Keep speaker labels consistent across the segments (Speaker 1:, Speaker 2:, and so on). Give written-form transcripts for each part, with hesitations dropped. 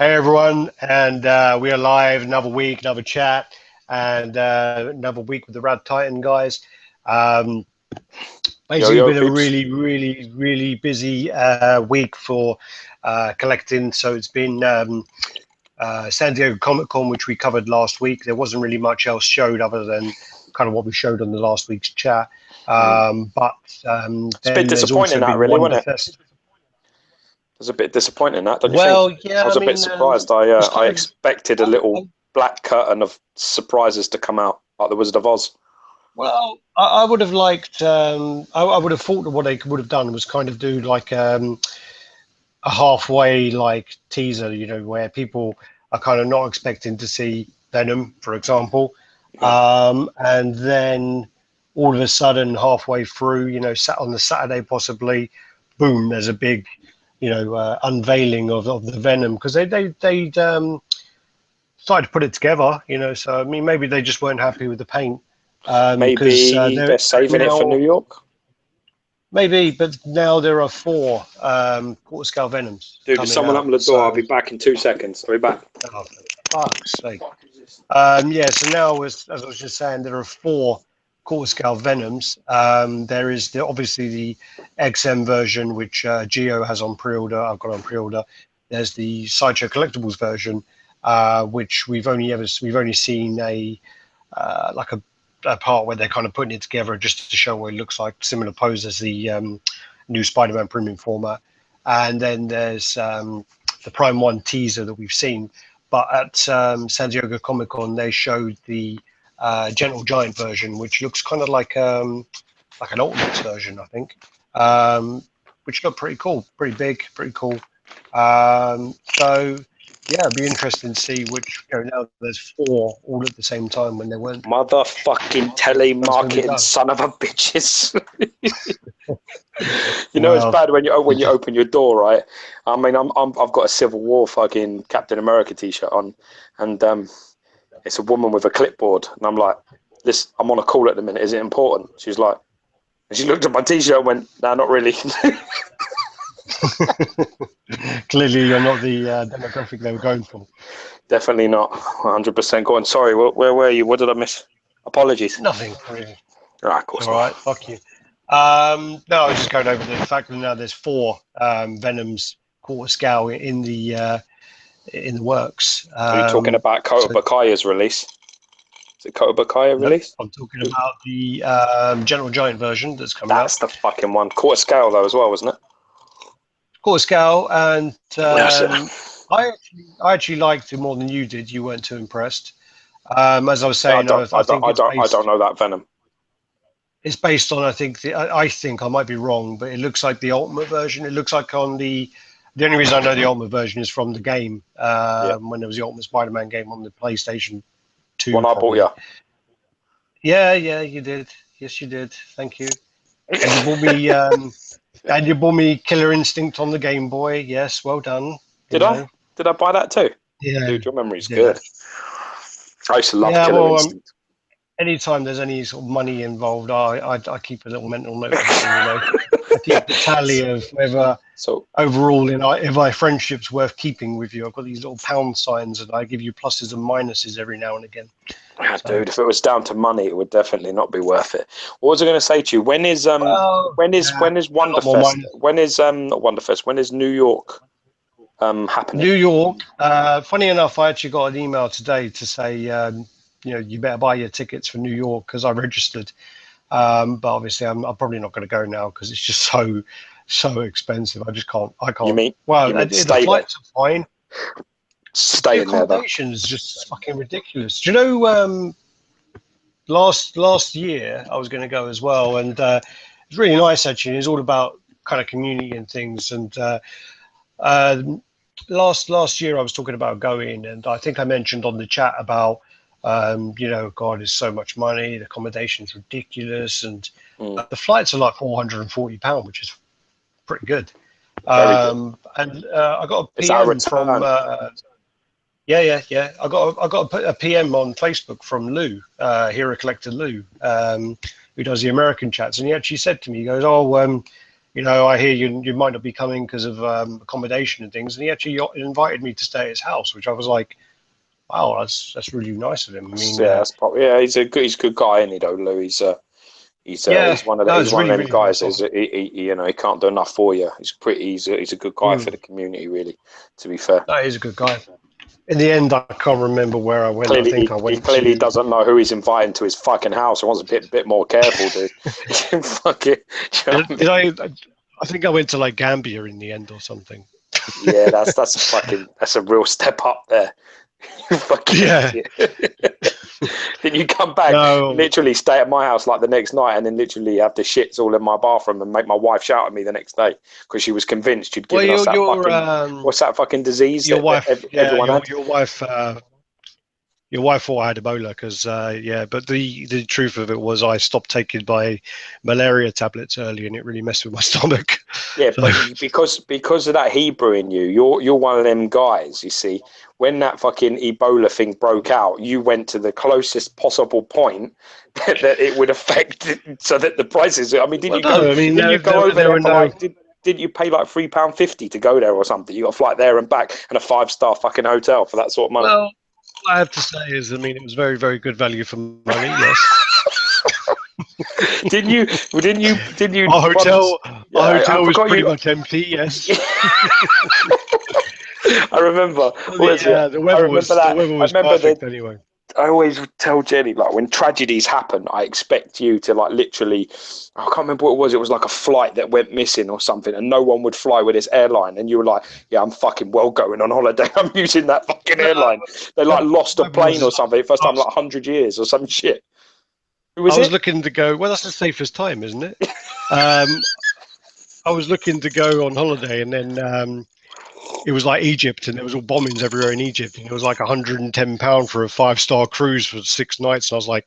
Speaker 1: Hey everyone, and we are live. Another week, another chat, and another week with the RaddTitan guys. Basically, been a really busy week for collecting. So it's been San Diego Comic-Con, which we covered last week. There wasn't really much else showed other than kind of what we showed on the last week's chat. But
Speaker 2: it's a bit disappointing, that really, wasn't it? It was a bit disappointing, that, don't you think?
Speaker 1: Yeah,
Speaker 2: I was a bit surprised. I expected a little black curtain of surprises to come out, like the Wizard of Oz.
Speaker 1: Well, I would have liked. I would have thought that what they would have done was kind of do like a halfway like teaser, you know, where people are kind of not expecting to see Venom, for example, and then all of a sudden, halfway through, you know, sat on the Saturday possibly, boom, there's a big, you know, unveiling of the Venom, because they started to put it together, you know. So I mean, maybe they just weren't happy with the paint.
Speaker 2: Maybe they're saving it for New York.
Speaker 1: Maybe, but now there are 4 quarter scale Venoms.
Speaker 2: Dude, there's someone up on the door. I'll be back in 2 seconds. I'll be back.
Speaker 1: Oh, for fuck's sake. Yeah, so now, as I was just saying, there are 4 quarter scale Venoms. There is obviously the XM version, which Geo has on pre-order. I've got on pre-order. There's the Sideshow Collectibles version, which we've only seen a part where they're kind of putting it together just to show what it looks like, similar pose as the new Spider-Man premium format. And then there's the Prime1 teaser that we've seen. But at San Diego Comic-Con, they showed the Gentle Giant version, which looks kind of like an Ultimates version, I think, which looked pretty cool, pretty big, pretty cool. So yeah, it'd be interesting to see which. You know, now there's 4 all at the same time when there weren't.
Speaker 2: Motherfucking telemarketing son of a bitches! You know, it's bad when you open your door, right? I mean, I've got a Civil War fucking Captain America t-shirt on, and it's a woman with a clipboard, and I'm like, I'm on a call at the minute. Is it important? She's like, and she looked at my t-shirt and went, "No, not really."
Speaker 1: Clearly, you're not the demographic they were going for.
Speaker 2: Definitely not. 100% going. Sorry, where were you? What did I miss? Apologies.
Speaker 1: Nothing really.
Speaker 2: Right, of course.
Speaker 1: All right, fuck you. No, I was just going over the fact that now there's 4 Venoms quarter scale in the works.
Speaker 2: Are you talking about Kota Bakaya's release? Is it Kota Bakaya release?
Speaker 1: I'm talking about the Gentle Giant version that's coming out.
Speaker 2: That's the fucking one. Quarter scale though as well, wasn't it?
Speaker 1: Quarter scale, and I actually liked it more than you did. You weren't too impressed. As I was saying,
Speaker 2: I don't know that Venom.
Speaker 1: It's based on, I think I might be wrong, but it looks like the Ultimate version. It looks like on the only reason I know the Ultimate version is from the game, when there was the Ultimate Spider-Man game on the PlayStation 2.
Speaker 2: One I bought you.
Speaker 1: Yeah, you did. Yes, you did. Thank you. And you bought me, and you bought me Killer Instinct on the Game Boy. Yes, well done.
Speaker 2: Did I buy that too?
Speaker 1: Yeah.
Speaker 2: Dude, your memory's good. I used to love Killer Instinct.
Speaker 1: Anytime there's any sort of money involved, I keep a little mental note of it, you know. I keep the tally of whether overall, you know, if my friendship's worth keeping with you. I've got these little pound signs and I give you pluses and minuses every now and again.
Speaker 2: Dude, if it was down to money, it would definitely not be worth it. What was I going to say to you? When is Wonderfest? When is not Wonderfest? When is New York happening?
Speaker 1: New York. Funny enough, I actually got an email today to say, you know, you better buy your tickets for New York because I registered. But obviously, I'm probably not going to go now because it's just so expensive. I can't.
Speaker 2: You mean?
Speaker 1: The flights are fine.
Speaker 2: Staying
Speaker 1: the
Speaker 2: there, though.
Speaker 1: accommodation is just fucking ridiculous. Do you know? Last year I was going to go as well, and it's really nice actually. It's all about kind of community and things. And last year I was talking about going, and I think I mentioned on the chat about. You know, God, it's so much money. The accommodation's ridiculous, and the flights are like £440, which is pretty good. And I got a PM from. Yeah. I got a PM on Facebook from Lou, Hero Collector Lou, who does the American chats, and he actually said to me, he goes, "Oh, you know, I hear you might not be coming because of accommodation and things. And he actually invited me to stay at his house, which I was like, wow, that's really nice of him. I mean,
Speaker 2: Yeah, that's probably, yeah, he's a good guy, isn't he, though, Lou?
Speaker 1: yeah,
Speaker 2: He's one of
Speaker 1: no,
Speaker 2: he's
Speaker 1: it's
Speaker 2: one of
Speaker 1: really,
Speaker 2: them
Speaker 1: really
Speaker 2: guys.
Speaker 1: nice of him.
Speaker 2: You know, he can't do enough for you. He's a good guy for the community, really. To be fair,
Speaker 1: No, he's a good guy. In the end, I can't remember where I went. I
Speaker 2: clearly
Speaker 1: think I
Speaker 2: he
Speaker 1: went
Speaker 2: clearly
Speaker 1: to.
Speaker 2: doesn't know who he's inviting to his fucking house. He wants a bit more careful, dude. Fuck it. You know what
Speaker 1: Did
Speaker 2: I mean?
Speaker 1: I think I went to like Gambia in the end or something.
Speaker 2: Yeah, that's a real step up there. You fucking
Speaker 1: Yeah.
Speaker 2: idiot. Then you come back,
Speaker 1: No.
Speaker 2: literally stay at my house like the next night, and then literally have the shits all in my bathroom and make my wife shout at me the next day because she was convinced you'd
Speaker 1: Well,
Speaker 2: given us that fucking what's that fucking disease
Speaker 1: your
Speaker 2: that
Speaker 1: wife, yeah,
Speaker 2: everyone had.
Speaker 1: your wife thought I had Ebola because, yeah. But the truth of it was I stopped taking my malaria tablets early, and it really messed with my stomach.
Speaker 2: Yeah,
Speaker 1: So,
Speaker 2: but because of that Hebrew in you, you're one of them guys. You see, when that fucking Ebola thing broke out, you went to the closest possible point that it would affect, so that the prices. I mean,
Speaker 1: well, no, I mean
Speaker 2: Didn't you go over
Speaker 1: there
Speaker 2: there
Speaker 1: were
Speaker 2: for
Speaker 1: no.
Speaker 2: like? Didn't you pay like £3.50 to go there or something? You got a flight there and back and a 5-star fucking hotel for that sort of money.
Speaker 1: Well, what I have to say is, I mean, it was very, very good value for money. Yes.
Speaker 2: Didn't you?
Speaker 1: Our hotel,
Speaker 2: Yeah,
Speaker 1: our
Speaker 2: I
Speaker 1: hotel was
Speaker 2: forgot
Speaker 1: pretty
Speaker 2: you.
Speaker 1: much empty. Yes.
Speaker 2: I remember.
Speaker 1: Well,
Speaker 2: What was it?
Speaker 1: the
Speaker 2: I
Speaker 1: weather
Speaker 2: remember
Speaker 1: was the
Speaker 2: that.
Speaker 1: weather
Speaker 2: I
Speaker 1: was
Speaker 2: remember that.
Speaker 1: perfect anyway.
Speaker 2: I always tell Jenny, like, when tragedies happen, I expect you to, like, literally, I can't remember what it was. It was like a flight that went missing or something, and no one would fly with this airline. And you were like, yeah, I'm fucking well going on holiday. I'm using that fucking
Speaker 1: No,
Speaker 2: airline. They, like, lost a
Speaker 1: weather was
Speaker 2: plane or something. First time,
Speaker 1: last.
Speaker 2: like, 100 years or some shit. Who
Speaker 1: I
Speaker 2: was
Speaker 1: was
Speaker 2: it?
Speaker 1: looking to go. Well, that's the safest time, isn't it? Um, I was looking to go on holiday, and then it was like Egypt, and there was all bombings everywhere in Egypt, and it was like £110 for a 5-star cruise for 6 nights. And I was like,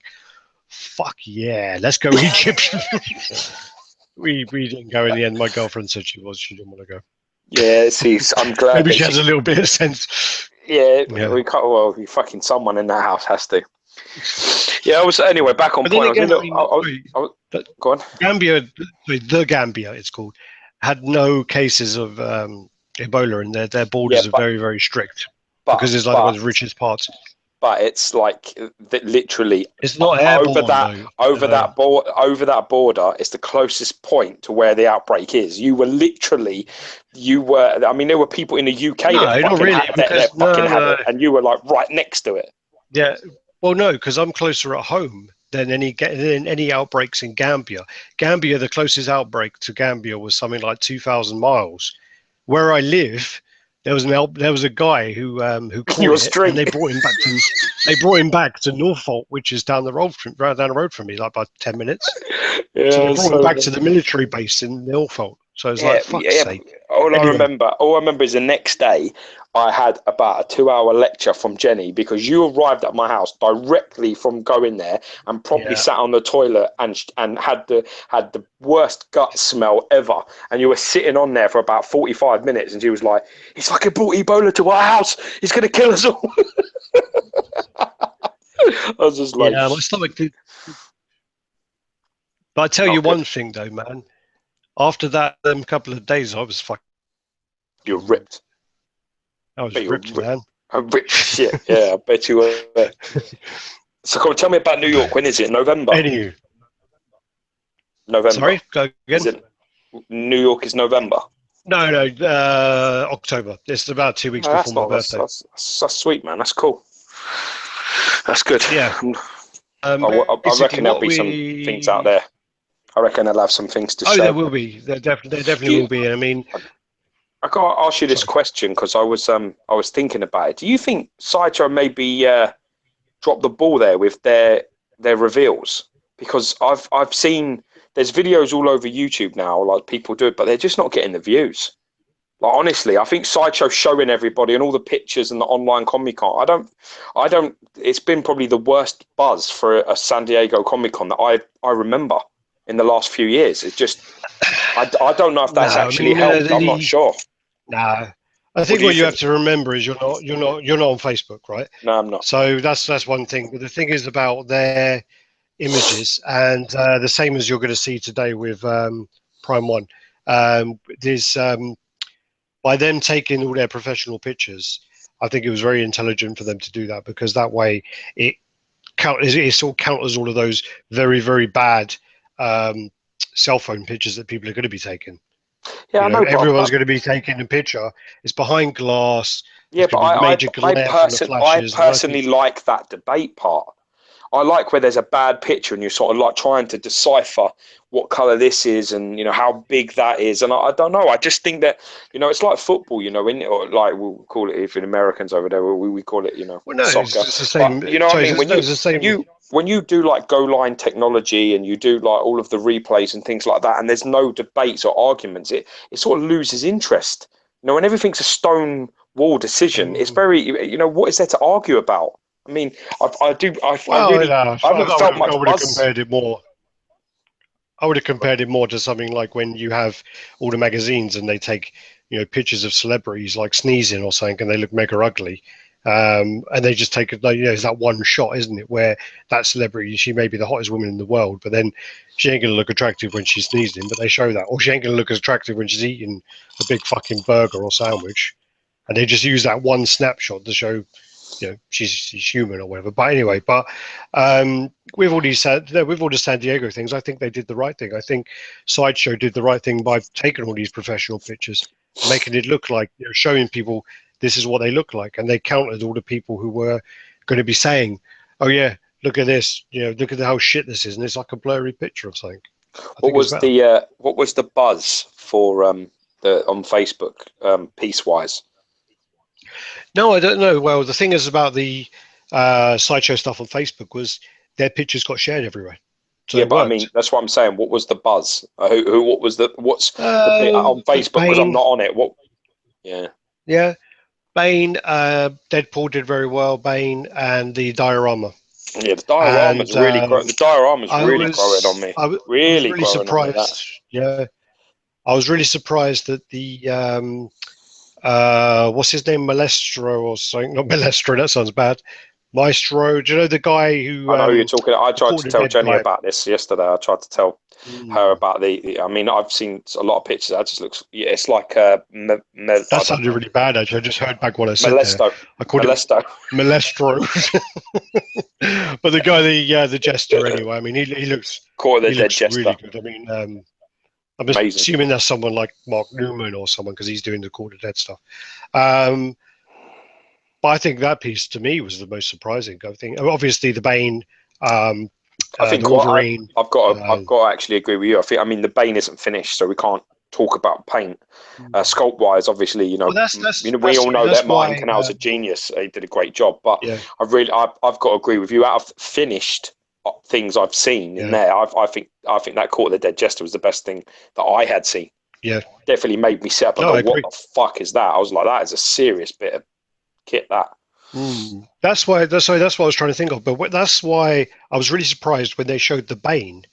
Speaker 1: "Fuck yeah, let's go Egypt." we didn't go in the end. My girlfriend said she didn't want to go.
Speaker 2: Yeah, see, I'm glad
Speaker 1: Maybe
Speaker 2: that
Speaker 1: she has a little bit of sense.
Speaker 2: yeah,
Speaker 1: Yeah.
Speaker 2: we can't, well, you fucking someone in that house has to. Yeah, I was anyway back on
Speaker 1: But then
Speaker 2: point.
Speaker 1: again, I mean,
Speaker 2: Go on.
Speaker 1: Gambia, the Gambia, it's called, had no cases of Ebola, and their
Speaker 2: Yeah,
Speaker 1: borders are very, very strict
Speaker 2: but
Speaker 1: because it's like one of the richest parts.
Speaker 2: but it's like that literally
Speaker 1: It's not
Speaker 2: over
Speaker 1: airborne
Speaker 2: that
Speaker 1: though.
Speaker 2: over that border. It's the closest point to where the outbreak is. I mean, there were people in the UK
Speaker 1: No,
Speaker 2: that
Speaker 1: not
Speaker 2: fucking
Speaker 1: really,
Speaker 2: had
Speaker 1: because no,
Speaker 2: it, and you were like right next to it.
Speaker 1: yeah. Well, no, because I'm closer at home than any outbreaks in Gambia. Gambia, the closest outbreak to Gambia was something like 2,000 miles. Where I live, there was a guy who
Speaker 2: Your
Speaker 1: caught it,
Speaker 2: street.
Speaker 1: and they brought him back to Norfolk, which is down the road from me, like about 10 minutes.
Speaker 2: Yeah,
Speaker 1: So they brought him back to the military base in Norfolk. So it's like, fuck's sake.
Speaker 2: All
Speaker 1: Anyway,
Speaker 2: I remember is the next day I had about a 2-hour lecture from Jenny because you arrived at my house directly from going there and probably
Speaker 1: yeah.
Speaker 2: sat on the toilet and had the worst gut smell ever. And you were sitting on there for about 45 minutes, and she was like, "He's fucking brought Ebola to our house. He's gonna kill us all." I was just like,
Speaker 1: Yeah, my stomach did. But I tell you
Speaker 2: good.
Speaker 1: one thing though, man. After that couple of days, I was fucking.
Speaker 2: You're ripped.
Speaker 1: I was ripped, man.
Speaker 2: I'm ripped shit. Yeah, I bet you were. So come on, tell me about New York. When is it? November?
Speaker 1: Anywho.
Speaker 2: November.
Speaker 1: Sorry, go again.
Speaker 2: Is it New York is November?
Speaker 1: No, October. It's about 2 weeks before my birthday.
Speaker 2: That's sweet, man. That's cool. That's good.
Speaker 1: Yeah.
Speaker 2: I reckon there'll be some things out there. I reckon they'll have some things to show.
Speaker 1: There will be. There definitely will be. I mean,
Speaker 2: I got to ask you this question because I was thinking about it. Do you think Sideshow maybe dropped the ball there with their reveals? Because I've seen there's videos all over YouTube now, like people do it, but they're just not getting the views. Like honestly, I think Sideshow's showing everybody and all the pictures and the online Comic Con. I don't. It's been probably the worst buzz for a San Diego Comic Con that I remember in the last few years. It's just I don't know if that's actually helped. I'm not sure.
Speaker 1: No, I think what you have to remember is you're not on Facebook, right?
Speaker 2: No, I'm not.
Speaker 1: So that's one thing. But the thing is about their images, and the same as you're going to see today with Prime1. There's by them taking all their professional pictures, I think it was very intelligent for them to do that, because that way it sort of counters all of those very, very bad cell phone pictures that people are going to be taking.
Speaker 2: Yeah, I know,
Speaker 1: everyone's going to be taking a picture. It's behind glass.
Speaker 2: Yeah,
Speaker 1: There's
Speaker 2: but
Speaker 1: going to be major glare from the
Speaker 2: I
Speaker 1: flashes.
Speaker 2: personally like that debate part. I like where there's a bad picture and you're sort of like trying to decipher what color this is and how big that is. And I don't know. I just think that it's like football. Or like we'll call it, if in Americans over there, we call it
Speaker 1: well, no,
Speaker 2: soccer.
Speaker 1: it's the same.
Speaker 2: But you know what I mean?
Speaker 1: It's the same.
Speaker 2: When you do like goal line technology and you do like all of the replays and things like that, and there's no debates or arguments, it sort of loses interest. When everything's a stone wall decision, it's very what is there to argue about? I mean, I haven't felt much
Speaker 1: I would have
Speaker 2: buzz.
Speaker 1: compared it more. I would have compared it more to something like when you have all the magazines and they take pictures of celebrities like sneezing or something, and they look mega ugly, and they just take it. It's that one shot, isn't it, where that celebrity, she may be the hottest woman in the world, but then she ain't gonna look attractive when she's sneezing, but they show that, or she ain't gonna look as attractive when she's eating a big fucking burger or sandwich, and they just use that one snapshot to show she's human or whatever. But anyway, with all the San Diego things, I think they did the right thing. I think Sideshow did the right thing by taking all these professional pictures, making it look like showing people this is what they look like, and they counted all the people who were going to be saying, "Oh yeah, look at this, look at how shit this is," and it's like a blurry picture of something.
Speaker 2: What was the buzz for on Facebook piece-wise?
Speaker 1: No, I don't know. Well, the thing is about the Sideshow stuff on Facebook was their pictures got shared everywhere. So
Speaker 2: yeah, but I mean, that's what I'm saying. What was the buzz? What's the bit on Facebook? Because I'm not on it. What? Yeah.
Speaker 1: Yeah, Bane, Deadpool did very well. Bane and the diorama.
Speaker 2: Yeah, the diorama's really growing. The diorama's really growing on me.
Speaker 1: I was really surprised. Yeah, I was really surprised that the what's his name, Malestro or something? Not Malestro. That sounds bad. Maestro. Do you know the guy who?
Speaker 2: I know who you're talking. I tried to tell Jenny about this yesterday. I tried to tell her about the. I mean, I've seen a lot of pictures. That just looks. Yeah, it's like
Speaker 1: that sounded really bad. Actually, I just heard back what I said.
Speaker 2: Molesto.
Speaker 1: There. I called
Speaker 2: Molesto.
Speaker 1: It Malestro. But the guy, the jester. Anyway, I mean, he looks. He looks really good. I mean, I'm assuming that's someone like Mark Newman or someone, because he's doing the Court of Dead stuff. But I think that piece to me was the most surprising. I think obviously the Bane,
Speaker 2: I think
Speaker 1: Wolverine.
Speaker 2: I've got to actually agree with you. I mean the Bane isn't finished, so we can't talk about paint. Sculpt wise, obviously, we all know that Martin Canal's a genius. He did a great job, but yeah. I've got to agree with you. Out of finished things I've seen in there, I think that Court of the Dead Jester was the best thing that I had seen.
Speaker 1: Yeah,
Speaker 2: definitely made me sit up and go, "What the fuck is that?" I was like, "That is a serious bit of kit." That.
Speaker 1: That's what I was trying to think of. But that's why I was really surprised when they showed the Bane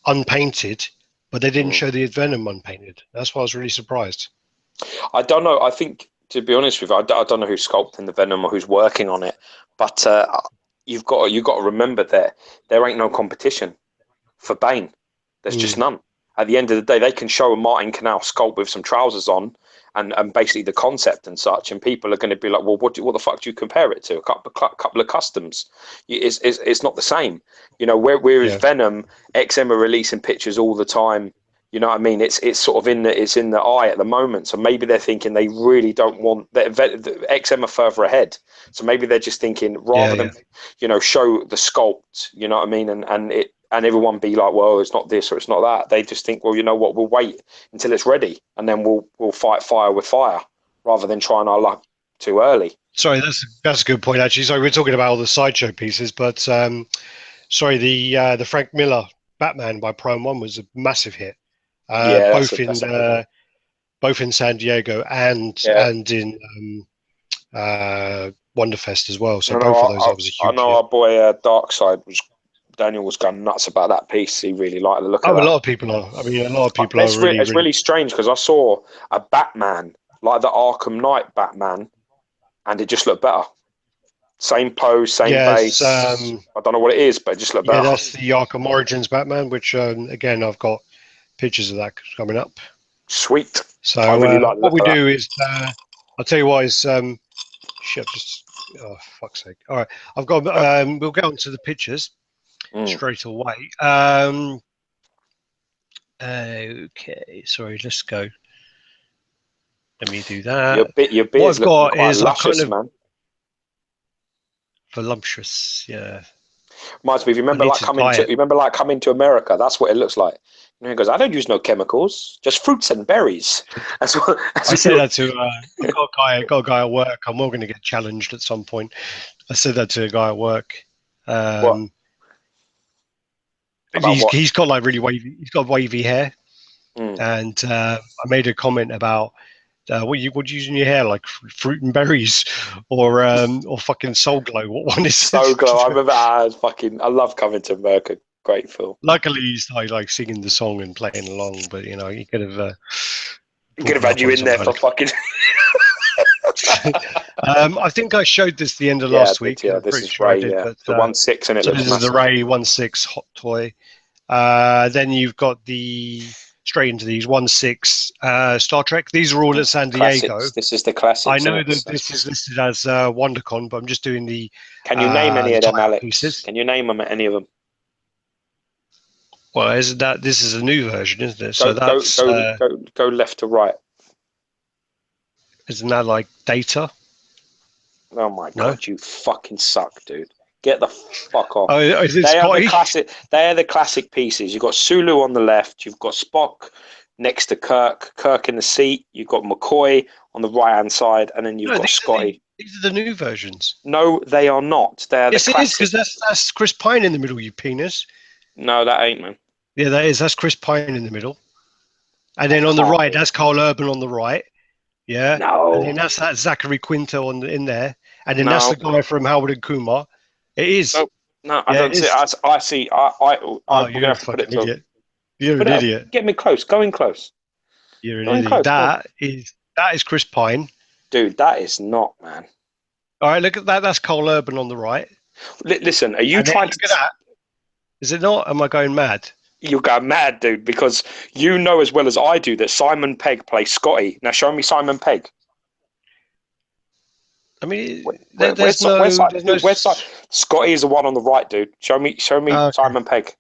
Speaker 1: unpainted, but they didn't show the Venom unpainted. That's why I was really surprised.
Speaker 2: I don't know. I think, to be honest with you, I don't know who's sculpting the Venom or who's working on it, but you've got to remember that there ain't no competition for Bane. There's just none. At the end of the day, they can show a Martin Canal sculpt with some trousers on and basically the concept and such, and people are going to be like, well, what the fuck do you compare it to? A couple of customs. It's not the same. Whereas Venom, XM are releasing pictures all the time. You know what I mean? It's sort of in the eye at the moment. So maybe they're thinking they really don't want the XM are further ahead. So maybe they're just thinking rather than show the sculpt. You know what I mean? And everyone be like, well, it's not this or it's not that. They just think, well, you know what? We'll wait until it's ready, and then we'll fight fire with fire, rather than trying our luck too early.
Speaker 1: Sorry, that's a good point actually. So we're talking about all the Sideshow pieces, but the Frank Miller Batman by Prime1 was a massive hit. Both in San Diego and in Wonderfest as well. So both of those, that was a huge.
Speaker 2: I know our boy Darkside Daniel was going nuts about that piece. He really liked the look of that.
Speaker 1: A lot of people are. I mean, a lot of people are.
Speaker 2: It's really strange because I saw a Batman like the Arkham Knight Batman, and it just looked better. Same pose, same base. I don't know what it is, but it just looked better.
Speaker 1: Yeah, that's the Arkham Origins Batman, which again I've got pictures of that coming up.
Speaker 2: Sweet.
Speaker 1: So
Speaker 2: I really like the
Speaker 1: what
Speaker 2: look
Speaker 1: we
Speaker 2: of that.
Speaker 1: do is, I'll tell you what is, shit, just, oh, fuck's sake. All right, I've got, we'll go on to the pictures straight away. Okay, sorry, let's go. Let me do that.
Speaker 2: Your
Speaker 1: What
Speaker 2: beard's
Speaker 1: I've
Speaker 2: looking
Speaker 1: got
Speaker 2: quite
Speaker 1: is I've kind
Speaker 2: luscious,
Speaker 1: of
Speaker 2: man.
Speaker 1: voluptuous, yeah.
Speaker 2: Reminds me, if you remember,
Speaker 1: I need
Speaker 2: like
Speaker 1: to dye it.
Speaker 2: coming to America. That's what it looks like. And he goes, I don't use no chemicals, just fruits and berries. That's what.
Speaker 1: I said that to I've got a guy at work. I'm all going to get challenged at some point. I said that to a guy at work.
Speaker 2: What about what?
Speaker 1: He's got like really wavy. He's got wavy hair, and I made a comment about what you use in your hair, like fruit and berries, or fucking Soul Glow. What one is
Speaker 2: So
Speaker 1: it?
Speaker 2: glow. I remember. I love coming to America. Great film.
Speaker 1: Luckily, he's like singing the song and playing along, but you know he could have.
Speaker 2: Could have had you in there for fucking.
Speaker 1: I think I showed this the end of last week.
Speaker 2: Yeah,
Speaker 1: I'm
Speaker 2: this
Speaker 1: pretty
Speaker 2: is
Speaker 1: sure I
Speaker 2: Ray.
Speaker 1: did.
Speaker 2: Yeah,
Speaker 1: But
Speaker 2: the 1/6, and it
Speaker 1: so
Speaker 2: looks
Speaker 1: this is the
Speaker 2: massive.
Speaker 1: Ray 1/6 hot toy. Then you've got the straight into these 1/6 Star Trek. These are all at San Diego.
Speaker 2: Classics. This is the classics.
Speaker 1: I know that this is listed as WonderCon, but I'm just doing the.
Speaker 2: Can you name any of them, Alex?
Speaker 1: Pieces.
Speaker 2: Can you name them? Any of them?
Speaker 1: Well, isn't that this is a new version, isn't it?
Speaker 2: So that's go left to right.
Speaker 1: Isn't that like Data?
Speaker 2: Oh my god, you fucking suck, dude. Get the fuck off.
Speaker 1: Oh, is it
Speaker 2: they
Speaker 1: Scotty?
Speaker 2: are the classic. They are the classic pieces. You've got Sulu on the left. You've got Spock next to Kirk. Kirk in the seat. You've got McCoy on the right hand side, and then you've got Scotty.
Speaker 1: These are the new versions.
Speaker 2: No, they are not. They are
Speaker 1: yes,
Speaker 2: the classic.
Speaker 1: Yes, it is because that's Chris Pine in the middle. You penis.
Speaker 2: No, that ain't, man.
Speaker 1: Yeah, that is. That's Chris Pine in the middle, and then on the right, that's Carl Urban on the right. Yeah.
Speaker 2: No.
Speaker 1: And then that's that Zachary Quinto in there, and then that's the guy from Howard and Kumar. It is.
Speaker 2: No, I don't see. I see. I'm
Speaker 1: you're a fucking idiot. You're an idiot.
Speaker 2: Get me close. Go in close.
Speaker 1: You're an idiot. That is Chris Pine.
Speaker 2: Dude, that is not, man.
Speaker 1: All right, look at that. That's Cole Urban on the right.
Speaker 2: Listen, are you trying to?
Speaker 1: Look at that. Is it not? Am I going mad?
Speaker 2: You're going mad, dude, because you know as well as I do that Simon Pegg plays Scotty. Now, show me Simon Pegg.
Speaker 1: I mean,
Speaker 2: where's Scotty is the one on the right, dude. Show me Simon Pegg.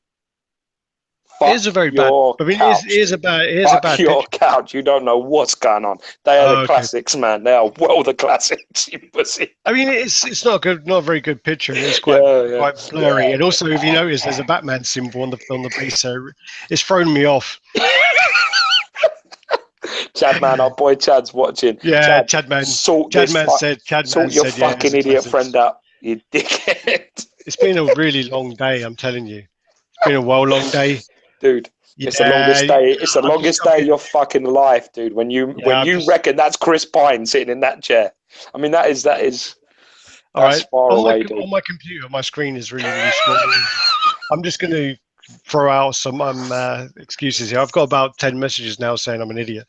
Speaker 1: It is a very bad. I mean, it is a bad.
Speaker 2: Your couch. You don't know what's going on. They are the classics, man. They are the classics. You pussy.
Speaker 1: I mean, it's not good, not a very good picture. It's quite blurry, and also if you notice, there's a Batman symbol on the base, so it's thrown me off.
Speaker 2: Chadman, our boy Chad's watching.
Speaker 1: Yeah, Chadman. Sort your
Speaker 2: fucking idiot friend out, you dickhead.
Speaker 1: It's been a really long day, I'm telling you. It's been a long day.
Speaker 2: Dude, it's the longest day. It's the longest day of your fucking life, dude. When you reckon that's Chris Pine sitting in that chair. I mean, that is
Speaker 1: all right.
Speaker 2: Far away, dude.
Speaker 1: On my computer, my screen is really small. I'm just going to throw out some excuses here. I've got about 10 messages now saying I'm an idiot.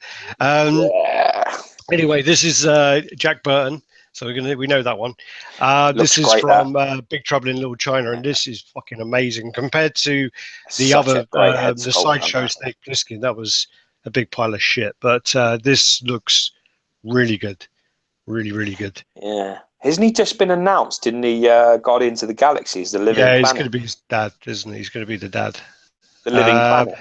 Speaker 1: Anyway, this is Jack Burton. So we know that one. This is from Big Trouble in Little China, and this is fucking amazing compared to the other the Sideshow Snake Plissken. That was a big pile of shit, but this looks really good, really good.
Speaker 2: Yeah, hasn't he just been announced in the Guardians of the Galaxy as the living planet?
Speaker 1: He's going to be his dad, isn't he? He's going to be the dad.
Speaker 2: The living planet.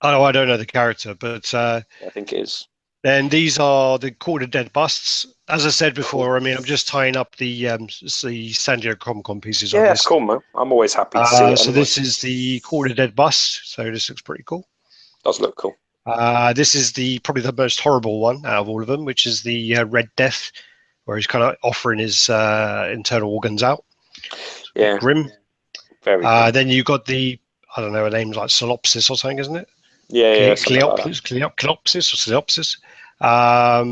Speaker 1: Oh, I don't know the character, but
Speaker 2: I think it is.
Speaker 1: Then these are the Quarter Dead busts. As I said before, I mean, I'm just tying up the San Diego Comic-Con pieces.
Speaker 2: Yeah, that's cool, man. I'm always happy to see it.
Speaker 1: So this is the Quarter Dead bust. So this looks pretty cool.
Speaker 2: Does look cool.
Speaker 1: This is probably the most horrible one out of all of them, which is the Red Death, where he's kind of offering his internal organs out.
Speaker 2: Yeah.
Speaker 1: Grim.
Speaker 2: Very grim.
Speaker 1: Then you got the, I don't know, a name like Solopsis or something, isn't it?
Speaker 2: Yeah.
Speaker 1: Cleopsis or Cleopsis.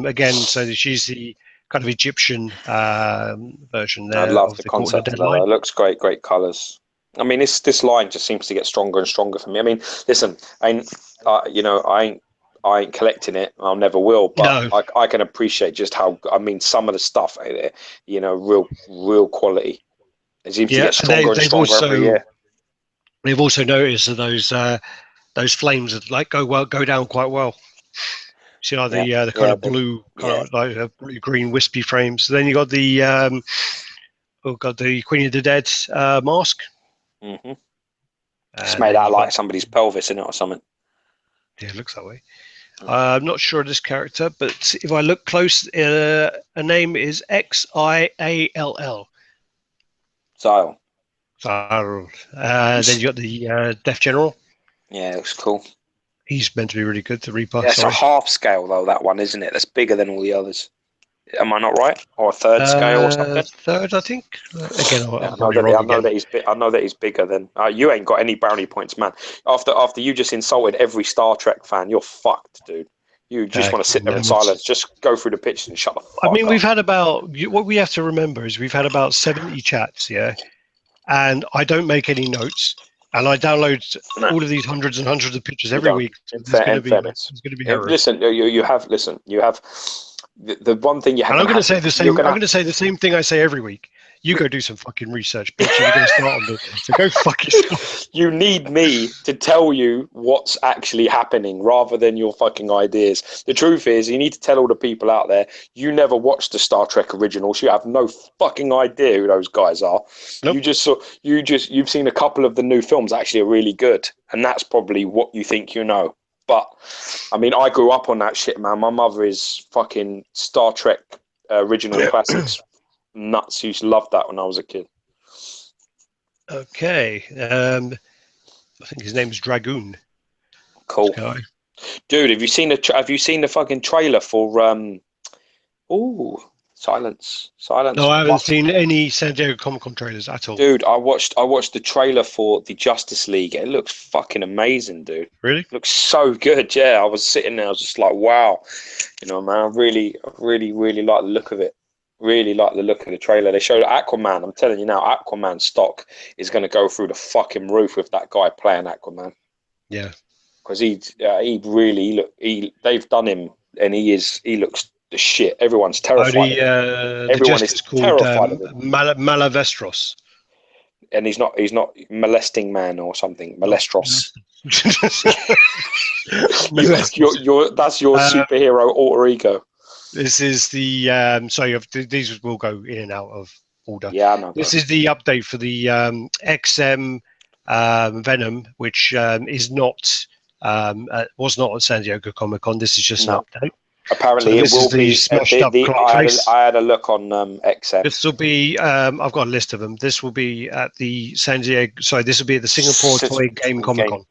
Speaker 1: Again, so she's the kind of Egyptian version there.
Speaker 2: I love the concept of that. It looks great colours. I mean, this line just seems to get stronger and stronger for me. I mean, listen, I ain't collecting it. I never will. But no. I can appreciate just how. I mean, some of the stuff, real quality. It seems to get stronger and stronger every year.
Speaker 1: They've also noticed that those flames go down quite well. See, like the kind of blue, kind of like blue green wispy frames. Then you got the the Queen of the Dead mask.
Speaker 2: Mm-hmm. It's made out of like somebody's pelvis in it or something.
Speaker 1: Yeah, it looks that way. I'm not sure of this character, but if I look close, a name is Xiall.
Speaker 2: Zyle.
Speaker 1: Then you got the Death General.
Speaker 2: Yeah, it looks cool.
Speaker 1: He's meant to be really good. The Reaper.
Speaker 2: Yeah, it's a half scale though, that one, isn't it? That's bigger than all the others. Am I not right? Or a third scale or something?
Speaker 1: Third, I think. Again,
Speaker 2: I know that he's bigger than. You ain't got any brownie points, man. After you just insulted every Star Trek fan, you're fucked, dude. You just want to sit there in silence. Just go through the pitch and shut the fuck up.
Speaker 1: I mean, we've had what we have to remember is we've had about 70 chats, yeah, and I don't make any notes, and I download all of these hundreds and hundreds of pictures every week. It's going to be
Speaker 2: listen. You have the one thing you have.
Speaker 1: I'm going to say the same. I'm going to say the same thing I say every week. You go do some fucking research, bitch. You're going to start on this. So go fuck yourself.
Speaker 2: You need me to tell you what's actually happening rather than your fucking ideas. The truth is, you need to tell all the people out there, you never watched the Star Trek originals. You have no fucking idea who those guys are. Nope. You've seen a couple of the new films actually are really good. And that's probably what you think you know. But, I mean, I grew up on that shit, man. My mother is fucking Star Trek original classics. Nuts. Used to love that when I was a kid.
Speaker 1: Okay. I think his name is Dragoon.
Speaker 2: Cool. Dude, have you seen the fucking trailer for Silence.
Speaker 1: No, I haven't seen any San Diego Comic-Con trailers at all.
Speaker 2: Dude, I watched the trailer for the Justice League. It looks fucking amazing, dude.
Speaker 1: Really?
Speaker 2: It looks so good. Yeah, I was sitting there, I was just like, wow. You know, man, I really like the look of it. Really like the look of the trailer. They showed Aquaman. I'm telling you now, Aquaman stock is going to go through the fucking roof with that guy playing Aquaman.
Speaker 1: Yeah,
Speaker 2: because they've done him, and he looks the shit. Everyone's terrified.
Speaker 1: Everyone is terrified of him. Malavestros,
Speaker 2: and he's not molesting man or something. Molestros. That's your superhero alter ego.
Speaker 1: This is the these will go in and out of order.
Speaker 2: Yeah, I know.
Speaker 1: This is the update for the XM Venom, which was not at San Diego Comic-Con. This is just an update.
Speaker 2: Apparently,
Speaker 1: so it will be smashed up clock face.
Speaker 2: I had a look on XM.
Speaker 1: This will be. I've got a list of them. This will be at the San Diego. Sorry, this will be at the Singapore Toy Game Comic-Con.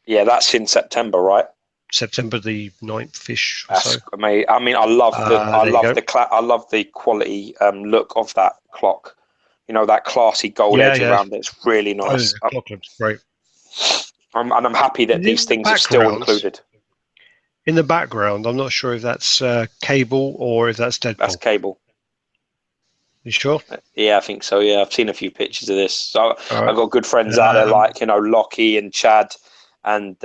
Speaker 2: Yeah, that's in September, right?
Speaker 1: September the 9th-ish.
Speaker 2: I mean, I love the quality look of that clock. You know, that classy gold edge around it. It's really nice.
Speaker 1: The clock looks great.
Speaker 2: I'm happy that these things are still included.
Speaker 1: In the background, I'm not sure if that's Cable or if that's Deadpool.
Speaker 2: That's Cable.
Speaker 1: You sure?
Speaker 2: Yeah, I think so. Yeah, I've seen a few pictures of this. So I've got good friends out there like, Lockie and Chad, and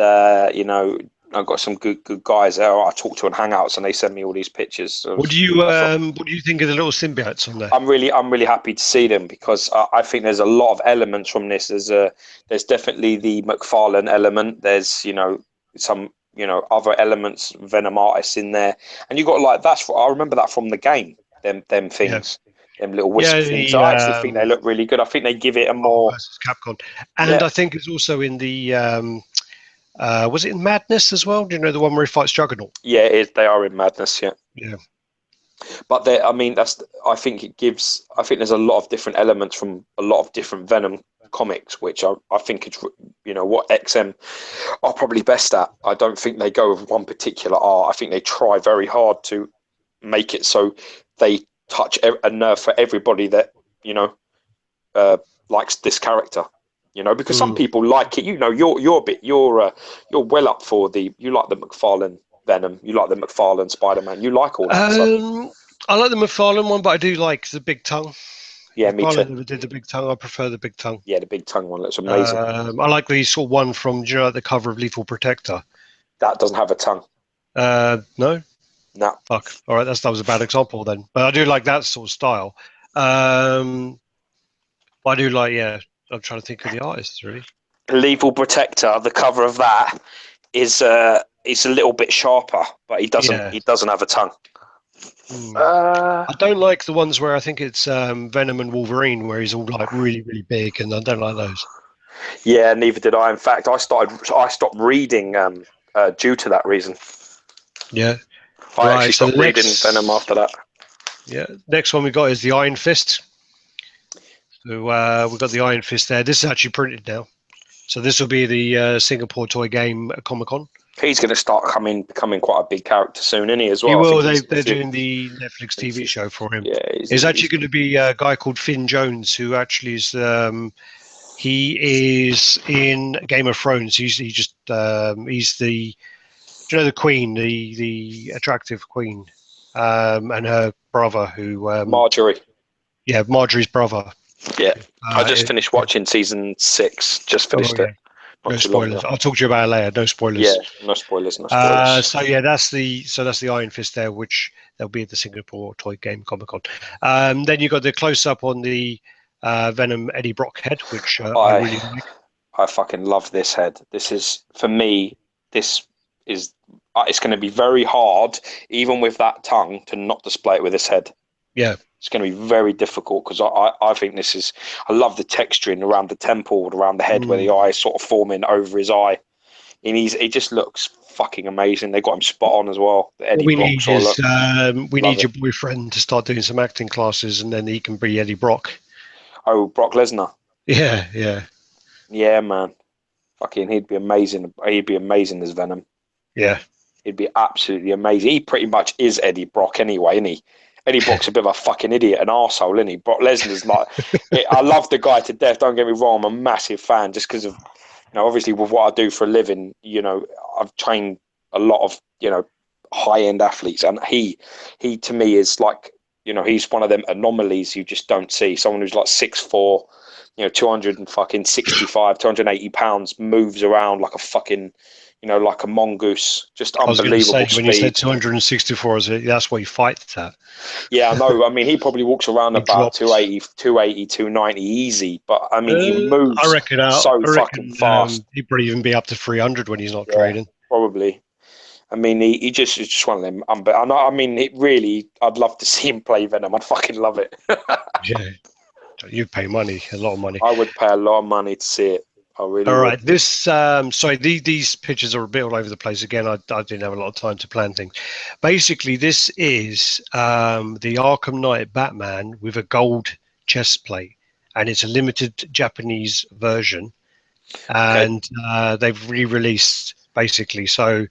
Speaker 2: I've got some good guys there I talk to on Hangouts, and they send me all these pictures.
Speaker 1: What do you think of the little symbiotes on there?
Speaker 2: I'm really happy to see them, because I think there's a lot of elements from this. There's definitely the McFarlane element. There's some other elements, Venom artists in there, and you got I remember that from the game. Them things. Yeah. Them little wispy things. So I actually think they look really good. I think they give it a more
Speaker 1: versus Capcom, and I think it's also in the. Was it in Madness as well? Do you know the one where he fights Juggernaut?
Speaker 2: Yeah, it is. They are in Madness.
Speaker 1: Yeah.
Speaker 2: But I think there's a lot of different elements from a lot of different Venom comics, which I think it's what XM are probably best at. I don't think they go with one particular art. I think they try very hard to make it so they touch a nerve for everybody that likes this character. Because some people like it. You're well up for you like the McFarlane Venom, you like the McFarlane Spider-Man, you like all that stuff.
Speaker 1: I like the McFarlane one, but I do like the big tongue.
Speaker 2: Yeah, me too.
Speaker 1: Never did the big tongue. I prefer the big tongue.
Speaker 2: Yeah, the big tongue one looks amazing.
Speaker 1: I like the sort of one from the cover of Lethal Protector.
Speaker 2: That doesn't have a tongue.
Speaker 1: No.
Speaker 2: No.
Speaker 1: Fuck. All right, that was a bad example then. But I do like that sort of style. I do like I'm trying to think of the artists really.
Speaker 2: Lethal Protector. The cover of that is It's a little bit sharper, but he doesn't.
Speaker 1: Yeah.
Speaker 2: He doesn't have a tongue.
Speaker 1: I don't like the ones where I think it's Venom and Wolverine, where he's all like really, really big, and I don't like those.
Speaker 2: Yeah, neither did I. In fact, I stopped reading due to that reason.
Speaker 1: Yeah.
Speaker 2: I actually stopped reading Venom after that.
Speaker 1: Yeah. Next one we got is the Iron Fist. So we've got the Iron Fist there. This is actually printed now. So this will be the Singapore Toy Game at Comic-Con.
Speaker 2: He's going to start becoming quite a big character soon, isn't he, as well?
Speaker 1: He will. They're doing the Netflix TV show for him.
Speaker 2: Yeah,
Speaker 1: It's actually going to be a guy called Finn Jones, who actually is he is in Game of Thrones. He's the the Queen, the attractive Queen, and her brother who
Speaker 2: Marjorie.
Speaker 1: Yeah, Marjorie's brother.
Speaker 2: Yeah, I just finished watching season 6. Just finished it.
Speaker 1: No spoilers. I'll talk to you about it later. No spoilers.
Speaker 2: Yeah, no spoilers. No spoilers.
Speaker 1: So yeah, that's the Iron Fist there, which they'll be at the Singapore Toy Game Comic Con. Then you got the close up on the Venom Eddie Brock head, which I really like.
Speaker 2: I fucking love this head. This is, for me, this is it's going to be very hard, even with that tongue, to not display it with this head.
Speaker 1: Yeah.
Speaker 2: It's going to be very difficult because I think this is. I love the texturing around the temple, around the head, where the eye is sort of forming over his eye, and he just looks fucking amazing. They got him spot on as well.
Speaker 1: What we need is we need your boyfriend to start doing some acting classes, and then he can be Eddie Brock.
Speaker 2: Oh, Brock Lesnar.
Speaker 1: Yeah,
Speaker 2: man. Fucking, he'd be amazing. He'd be amazing as Venom.
Speaker 1: Yeah,
Speaker 2: he'd be absolutely amazing. He pretty much is Eddie Brock anyway, isn't he? Eddie Brock's a bit of a fucking idiot, an arsehole, isn't he? Brock Lesnar's like, I love the guy to death. Don't get me wrong, I'm a massive fan just because of, obviously with what I do for a living, I've trained a lot of, high-end athletes, and he to me is like, he's one of them anomalies you just don't see. Someone who's like 6'4", 265, 280 pounds, moves around like a fucking, like a mongoose, just unbelievable speed.
Speaker 1: When you said 264, that's what he fights at.
Speaker 2: Yeah, I know. I mean, he probably walks around about 280, 290 easy, but I mean, he moves fucking fast.
Speaker 1: He'd probably even be up to 300 when he's not training.
Speaker 2: Probably. I mean, he just is just one of them. I mean, it really, I'd love to see him play Venom. I'd fucking love it.
Speaker 1: Yeah. You'd pay money, a lot of money.
Speaker 2: I would pay a lot of money to see it. I really
Speaker 1: All right.
Speaker 2: would.
Speaker 1: This, these pictures are a bit all over the place. Again, I didn't have a lot of time to plan things. Basically, this is the Arkham Knight Batman with a gold chest plate, and it's a limited Japanese version, and they've re-released basically. So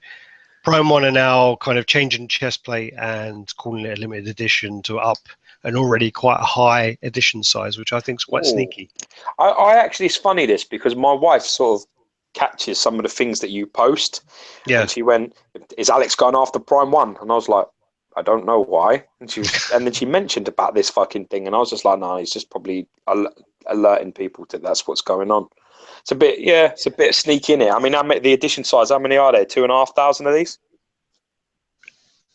Speaker 1: Prime1 are now kind of changing chest plate and calling it a limited edition to up an already quite a high edition size, which I think is quite sneaky.
Speaker 2: I actually, it's funny this, because my wife sort of catches some of the things that you post.
Speaker 1: Yeah.
Speaker 2: And she went, is Alex going after Prime1? And I was like, I don't know why. And then she mentioned about this fucking thing, and I was just like, no, he's just probably alerting people to that's what's going on. It's a bit sneaky in it. I mean, the edition size, how many are there? 2,500 of these?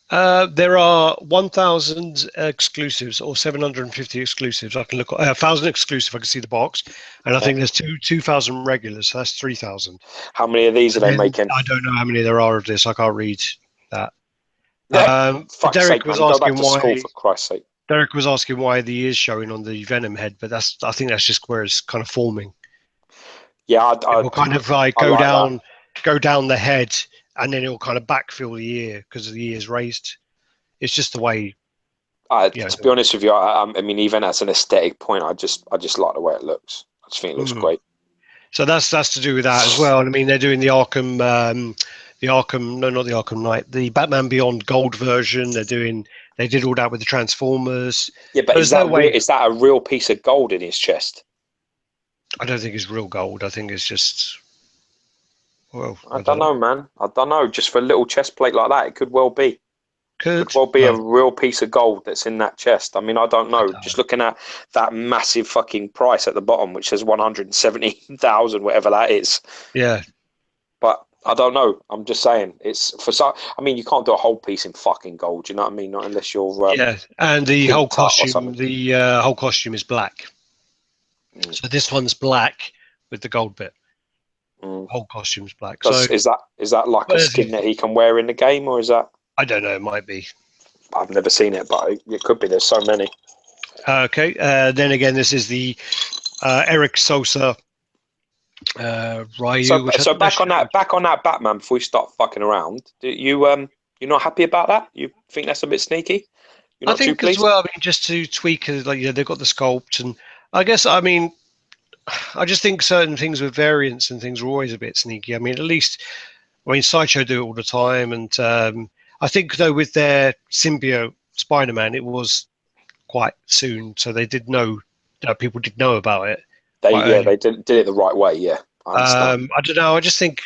Speaker 1: There are 1,000 exclusives or 750 exclusives. I can look at 1,000 exclusive. I can see the box, and I think there's 2,000 regulars. So that's 3,000.
Speaker 2: How many of these are they making?
Speaker 1: I don't know how many there are of this. I can't read that.
Speaker 2: Derek was asking why. School, for Christ's sake.
Speaker 1: Derek was asking why the ears showing on the Venom head, but I think that's just where it's kind of forming.
Speaker 2: Yeah,
Speaker 1: it will kind of like go down the head, and then it will kind of backfill the ear because the ear is raised. It's just the way.
Speaker 2: To be honest with you, I mean, even as an aesthetic point, I just like the way it looks. I just think it looks great.
Speaker 1: So that's to do with that as well. And I mean, they're doing the Arkham, not the Arkham Knight, the Batman Beyond Gold version. They did all that with the Transformers.
Speaker 2: Yeah, but is that a real piece of gold in his chest?
Speaker 1: I don't think it's real gold. I think it's just. Well,
Speaker 2: I don't know, man. I don't know. Just for a little chest plate like that, it could well be.
Speaker 1: Could
Speaker 2: well be a real piece of gold that's in that chest. I mean, I don't know. Just looking at that massive fucking price at the bottom, which says 170,000, whatever that is.
Speaker 1: Yeah.
Speaker 2: But I don't know. I'm just saying it's for some. I mean, you can't do a whole piece in fucking gold. You know what I mean? Not unless you're.
Speaker 1: And the whole costume. The whole costume is black. So this one's black with the gold bit. whole costume's black. So
Speaker 2: is that like a skin that he can wear in the game, or is that?
Speaker 1: I don't know. It might be.
Speaker 2: I've never seen it, but it could be. There's so many.
Speaker 1: Okay. Then again, this is the Eric Sosa Ryu.
Speaker 2: So back on that Batman. Before we start fucking around, you're not happy about that? You think that's a bit sneaky? You're not
Speaker 1: I think
Speaker 2: too pleased?
Speaker 1: as well. I mean, just to tweak, like they've got the sculpt, and I guess I just think certain things with variants and things are always a bit sneaky. I mean, at least Sideshow do it all the time, and I think though with their symbiote Spider-Man, it was quite soon, so they did know. People did know about it.
Speaker 2: They did it the right way. Yeah, I understand.
Speaker 1: I don't know. I just think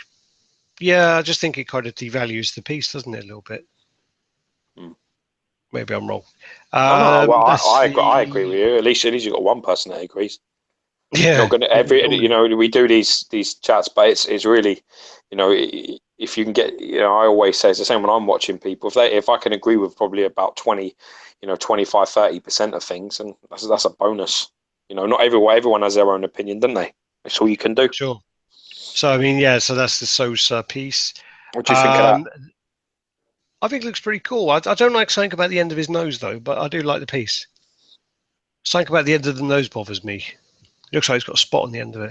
Speaker 1: it kind of devalues the piece, doesn't it, a little bit? Maybe I'm wrong.
Speaker 2: No, well, I agree with you. At least you've got one person that agrees.
Speaker 1: Yeah.
Speaker 2: Not gonna we do these chats, but it's really, if you can get, I always say it's the same when I'm watching people. If I can agree with probably about 20, 25, 30% of things, and that's a bonus. Not everyone has their own opinion, don't they? That's all you can do.
Speaker 1: Sure. So I mean, yeah. So that's the Sosa piece.
Speaker 2: What do you think of that?
Speaker 1: I think it looks pretty cool. I don't like something about the end of his nose though, but I do like the piece. Something about the end of the nose bothers me. It looks like he's got a spot on the end of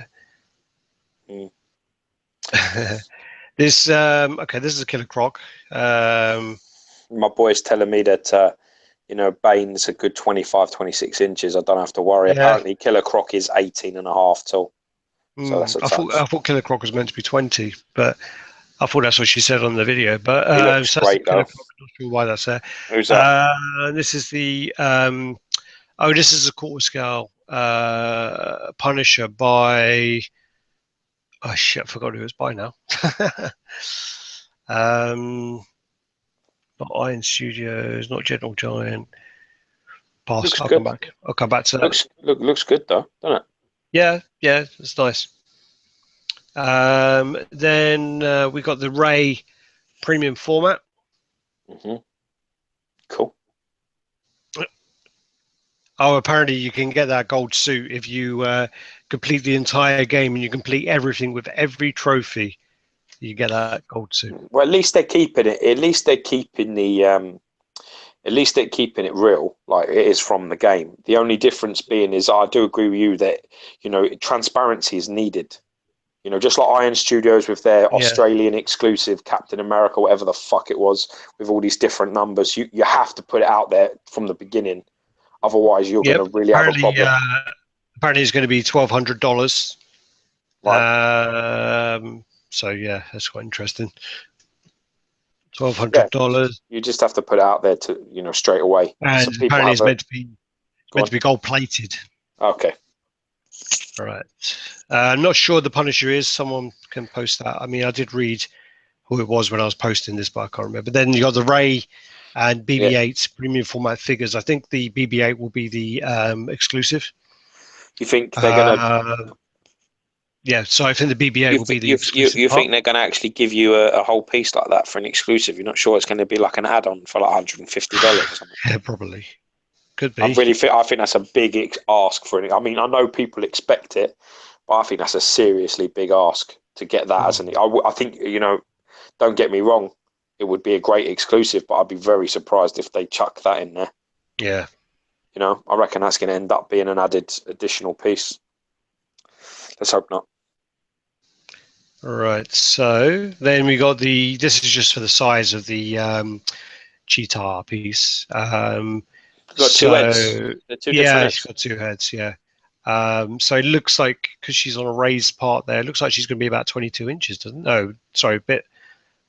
Speaker 1: it. This is a Killer Croc.
Speaker 2: My boy's telling me that Bane's a good 25, 26 inches. I don't have to worry. Yeah. Apparently Killer Croc is 18 and a half tall. So that's a touch.
Speaker 1: I thought Killer Croc was meant to be 20, but I thought that's what she said on the video. But
Speaker 2: he looks great though.
Speaker 1: I'm not sure why that's there.
Speaker 2: Who's that?
Speaker 1: This is the this is a quarter scale Punisher by I forgot who it was by now. Not Iron Studios, not Gentle Giant. Pass. I'll come back to that.
Speaker 2: Looks good though, doesn't it?
Speaker 1: Yeah, it's nice. Then we got the Ray premium format.
Speaker 2: Cool.
Speaker 1: Oh, apparently you can get that gold suit if you complete the entire game and you complete everything with every trophy. You get that gold suit.
Speaker 2: Well, at least they're keeping it. At least they're keeping it real, like it is from the game. The only difference being is I do agree with you that transparency is needed. Just like Iron Studios with their Australian exclusive Captain America, whatever the fuck it was, with all these different numbers, you have to put it out there from the beginning. Otherwise, you're going to really have a problem.
Speaker 1: Apparently, it's going to be $1,200.
Speaker 2: Right.
Speaker 1: So yeah, that's quite interesting. $1,200.
Speaker 2: You just have to put it out there to straight away.
Speaker 1: And so apparently, it's meant to be gold plated.
Speaker 2: Okay.
Speaker 1: All right. I'm not sure the Punisher is. Someone can post that. I mean, I did read who it was when I was posting this, but I can't remember. Then you got the Ray and BB-8 premium format figures. I think the BB-8 will be the exclusive.
Speaker 2: You think they're gonna?
Speaker 1: Yeah, so I think the BB-8 will be the exclusive.
Speaker 2: You think they're gonna actually give you a whole piece like that for an exclusive? You're not sure it's going to be like an add-on for like $150 or something?
Speaker 1: Yeah, probably. Could be.
Speaker 2: I think that's a big ask for it. I mean, I know people expect it, but I think that's a seriously big ask to get that as an. I think don't get me wrong, it would be a great exclusive, but I'd be very surprised if they chuck that in there.
Speaker 1: Yeah.
Speaker 2: I reckon that's going to end up being an additional piece. Let's hope not.
Speaker 1: All right. So then we got this is just for the size of the cheetah piece.
Speaker 2: Got two heads. They're two different heads.
Speaker 1: She's got two heads, yeah. So it looks like, because she's on a raised part there, it looks like she's going to be about 22 inches, doesn't it? No, sorry, a bit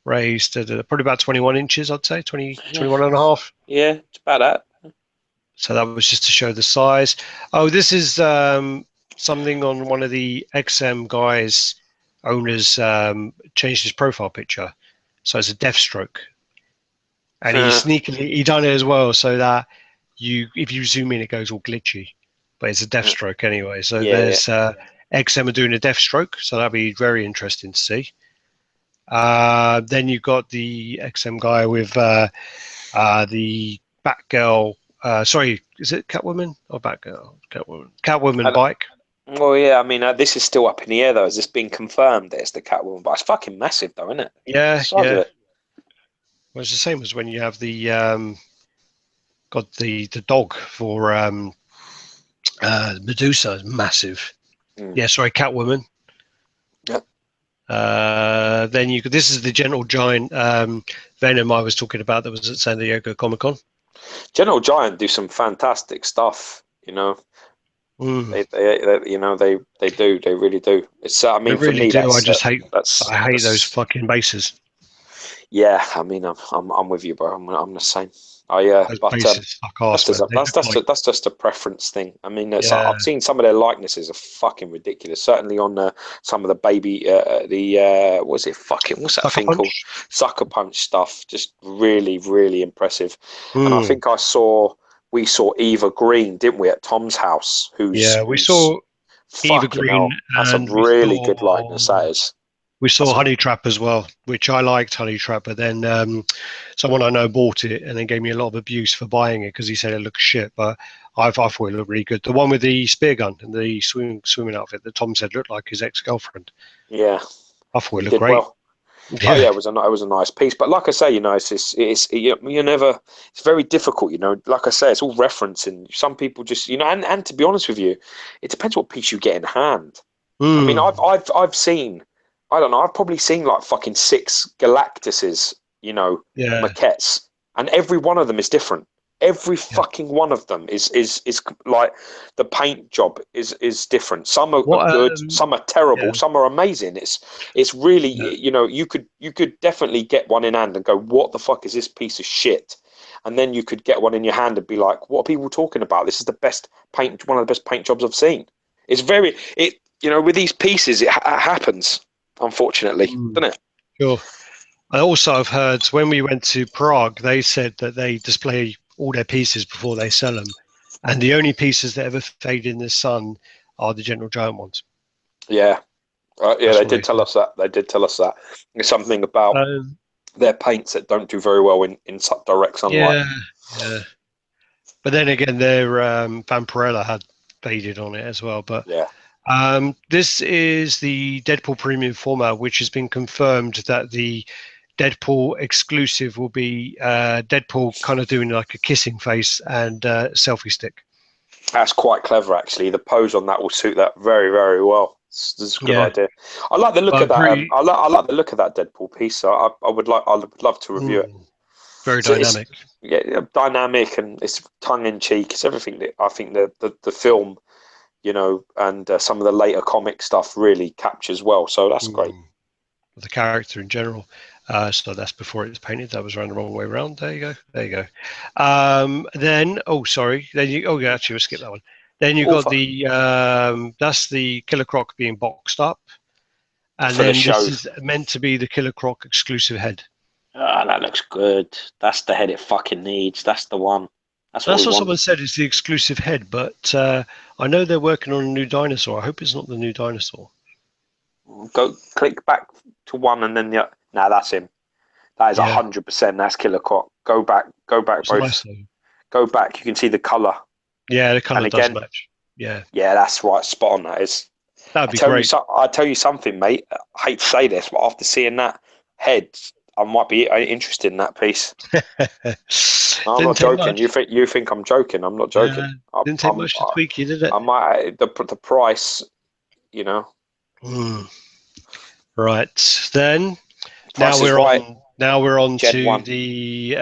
Speaker 1: raised, probably about 21 inches, I'd say, 21 and a half.
Speaker 2: Yeah, it's about that.
Speaker 1: So that was just to show the size. Oh, this is something on one of the XM guys, owners, changed his profile picture. So it's a Deathstroke. And he done it as well, so that if you zoom in, it goes all glitchy. But it's a Deathstroke anyway. So there's XM are doing a Deathstroke, so that'll be very interesting to see. Then you've got the XM guy with the Batgirl. Sorry, is it Catwoman or Batgirl? Catwoman bike.
Speaker 2: Well, yeah, I mean, this is still up in the air, though. Has this been confirmed that it's the Catwoman? But it's fucking massive, though, isn't it?
Speaker 1: Yeah,
Speaker 2: The size of
Speaker 1: yeah.
Speaker 2: it.
Speaker 1: Well, it's the same as when you have the the dog for Medusa is massive. Yeah, sorry, Catwoman.
Speaker 2: Yep.
Speaker 1: Then you could. This is the Gentle Giant Venom I was talking about that was at San Diego Comic-Con.
Speaker 2: Gentle Giant do some fantastic stuff, you know. They you know, they do, they really do. It's I mean,
Speaker 1: They
Speaker 2: for
Speaker 1: really
Speaker 2: me,
Speaker 1: do. I
Speaker 2: that's
Speaker 1: just hate.
Speaker 2: that's
Speaker 1: I hate those
Speaker 2: that's
Speaker 1: fucking bases.
Speaker 2: yeah. I mean, I'm with you, bro. I'm the same.
Speaker 1: Those
Speaker 2: But
Speaker 1: bases suck ass, man. They look like
Speaker 2: that's just a preference thing. I mean,
Speaker 1: yeah,
Speaker 2: I've seen some of their likenesses are fucking ridiculous. Certainly on some of the baby, what's it fucking? What's that
Speaker 1: Sucker
Speaker 2: thing called?
Speaker 1: Punch.
Speaker 2: Sucker Punch stuff. Just really, really impressive. And I
Speaker 1: Mm.
Speaker 2: think we saw Eva Green, didn't we, at Tom's house?
Speaker 1: Yeah, we
Speaker 2: Who's
Speaker 1: saw Eva
Speaker 2: fucking
Speaker 1: Green,
Speaker 2: hell. That's a
Speaker 1: and
Speaker 2: really good likeness. That is.
Speaker 1: we saw
Speaker 2: That's a,
Speaker 1: Honey Trap as well, which I liked Honey Trap, but then someone I know bought it and then gave me a lot of abuse for buying it because he said it looked shit. But I thought it looked really good. The one with the spear gun and the swimming outfit that Tom said looked like his ex-girlfriend.
Speaker 2: yeah,
Speaker 1: I thought it
Speaker 2: he
Speaker 1: looked
Speaker 2: did
Speaker 1: great.
Speaker 2: well. Oh
Speaker 1: Yeah,
Speaker 2: yeah, it was a nice piece. But like I say, you know, you never. It's very difficult, you know. Like I say, it's all referencing. Some people just, you know, and to be honest with you, it depends what piece you get in hand. I mean, I've seen, I don't know, I've probably seen like fucking 6 Galactuses, you know,
Speaker 1: yeah,
Speaker 2: maquettes, and every one of them is different. Every
Speaker 1: yeah.
Speaker 2: fucking one of them is like the paint job is different. Some are
Speaker 1: What?
Speaker 2: good, some are
Speaker 1: Yeah,
Speaker 2: terrible, some are amazing. It's really,
Speaker 1: yeah.
Speaker 2: you know, you could definitely get one in hand and go, what the fuck is this piece of shit? And then you could get one in your hand and be like, what are people talking about? This is the best paint, one of the best paint jobs I've seen. It's very it you know, with these pieces, it happens, unfortunately,
Speaker 1: Mm,
Speaker 2: doesn't it?
Speaker 1: sure. I also have heard when we went to Prague, they said that they display all their pieces before they sell them, and the only pieces that ever fade in the sun are the Gentle Giant ones.
Speaker 2: Yeah, yeah,
Speaker 1: That's
Speaker 2: they
Speaker 1: what
Speaker 2: did
Speaker 1: they
Speaker 2: tell
Speaker 1: said.
Speaker 2: us that. They did tell us that. There's something about
Speaker 1: Um,
Speaker 2: their paints that don't do very well in direct sunlight.
Speaker 1: yeah, yeah. But then again, their Vampirella had faded on it as well. But
Speaker 2: Yeah,
Speaker 1: this is the Deadpool premium format, which has been confirmed that the Deadpool exclusive will be Deadpool kind of doing like a kissing face and selfie stick.
Speaker 2: that's quite clever, actually. The pose on that will suit that very, very well. This is a good
Speaker 1: Yeah,
Speaker 2: idea. I like the look of
Speaker 1: but
Speaker 2: that.
Speaker 1: pretty
Speaker 2: I like the look of that Deadpool piece. So I would love to review it.
Speaker 1: very
Speaker 2: It's
Speaker 1: dynamic.
Speaker 2: yeah, dynamic and it's tongue in cheek. It's everything that I think the film, you know, and some of the later comic stuff really captures well. So that's great.
Speaker 1: Mm. The character in general. So that's before it was painted. That was around the wrong way around. There you go. There you go. Then, oh, sorry. Then you, oh, yeah, actually, we'll skip that one. Then you got
Speaker 2: Author
Speaker 1: the, that's the Killer Croc being boxed up. And
Speaker 2: for the
Speaker 1: then this
Speaker 2: show.
Speaker 1: is meant to be the Killer Croc exclusive head.
Speaker 2: Ah, that looks good. That's the head it fucking needs. That's the one. That's what we
Speaker 1: That's what
Speaker 2: want.
Speaker 1: someone said is the exclusive head, but I know they're working on a new dinosaur. I hope it's not the new dinosaur.
Speaker 2: Go click back to one and then the. Nah, that's him. That is
Speaker 1: Yeah,
Speaker 2: 100%. That's Killer Croc. Go back
Speaker 1: it's nice
Speaker 2: both.
Speaker 1: though.
Speaker 2: Go back. You can see the color.
Speaker 1: Yeah, the
Speaker 2: And
Speaker 1: color does
Speaker 2: again,
Speaker 1: match. Yeah,
Speaker 2: yeah, that's right. Spot on. That is.
Speaker 1: that would be great.
Speaker 2: I tell you something, mate. I hate to say this, but after seeing that head, I might be interested in that piece. I'm
Speaker 1: Didn't
Speaker 2: not
Speaker 1: take
Speaker 2: joking.
Speaker 1: much.
Speaker 2: You think I'm joking? I'm not joking.
Speaker 1: Didn't take much to tweak you, did it?
Speaker 2: I might the price. You know,
Speaker 1: Mm. Right then.
Speaker 2: price is right.
Speaker 1: Now we're on
Speaker 2: Gen
Speaker 1: to
Speaker 2: one.
Speaker 1: the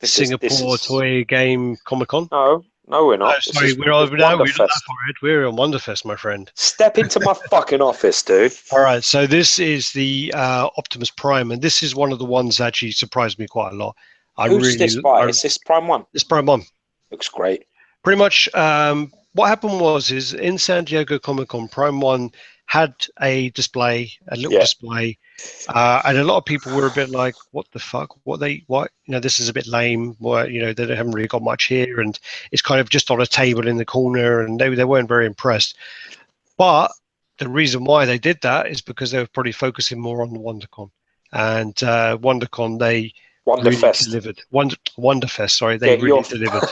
Speaker 2: This
Speaker 1: Singapore
Speaker 2: is
Speaker 1: Toy Game Comic Con.
Speaker 2: no, we're
Speaker 1: Oh,
Speaker 2: not.
Speaker 1: sorry,
Speaker 2: It's
Speaker 1: no, we're not that
Speaker 2: Wonderfest.
Speaker 1: far ahead. We're on Wonderfest, my friend.
Speaker 2: Step into my fucking office, dude.
Speaker 1: All right, so this is the Optimus Prime, and this is one of the ones that actually surprised me quite a lot.
Speaker 2: Who's this by? Is this Prime1?
Speaker 1: It's Prime 1.
Speaker 2: Looks great.
Speaker 1: Pretty much what happened is in San Diego Comic Con, Prime 1 had a display, a little
Speaker 2: Yeah.
Speaker 1: display, and a lot of people were a bit like, what the fuck? What? You know, this is a bit lame. You know, they haven't really got much here, and it's kind of just on a table in the corner, and they weren't very impressed. But the reason why they did that is because they were probably focusing more on the WonderCon. And WonderCon, they really
Speaker 2: Wonderfest.
Speaker 1: delivered. Wonderfest, sorry, they
Speaker 2: Get
Speaker 1: really
Speaker 2: your
Speaker 1: delivered.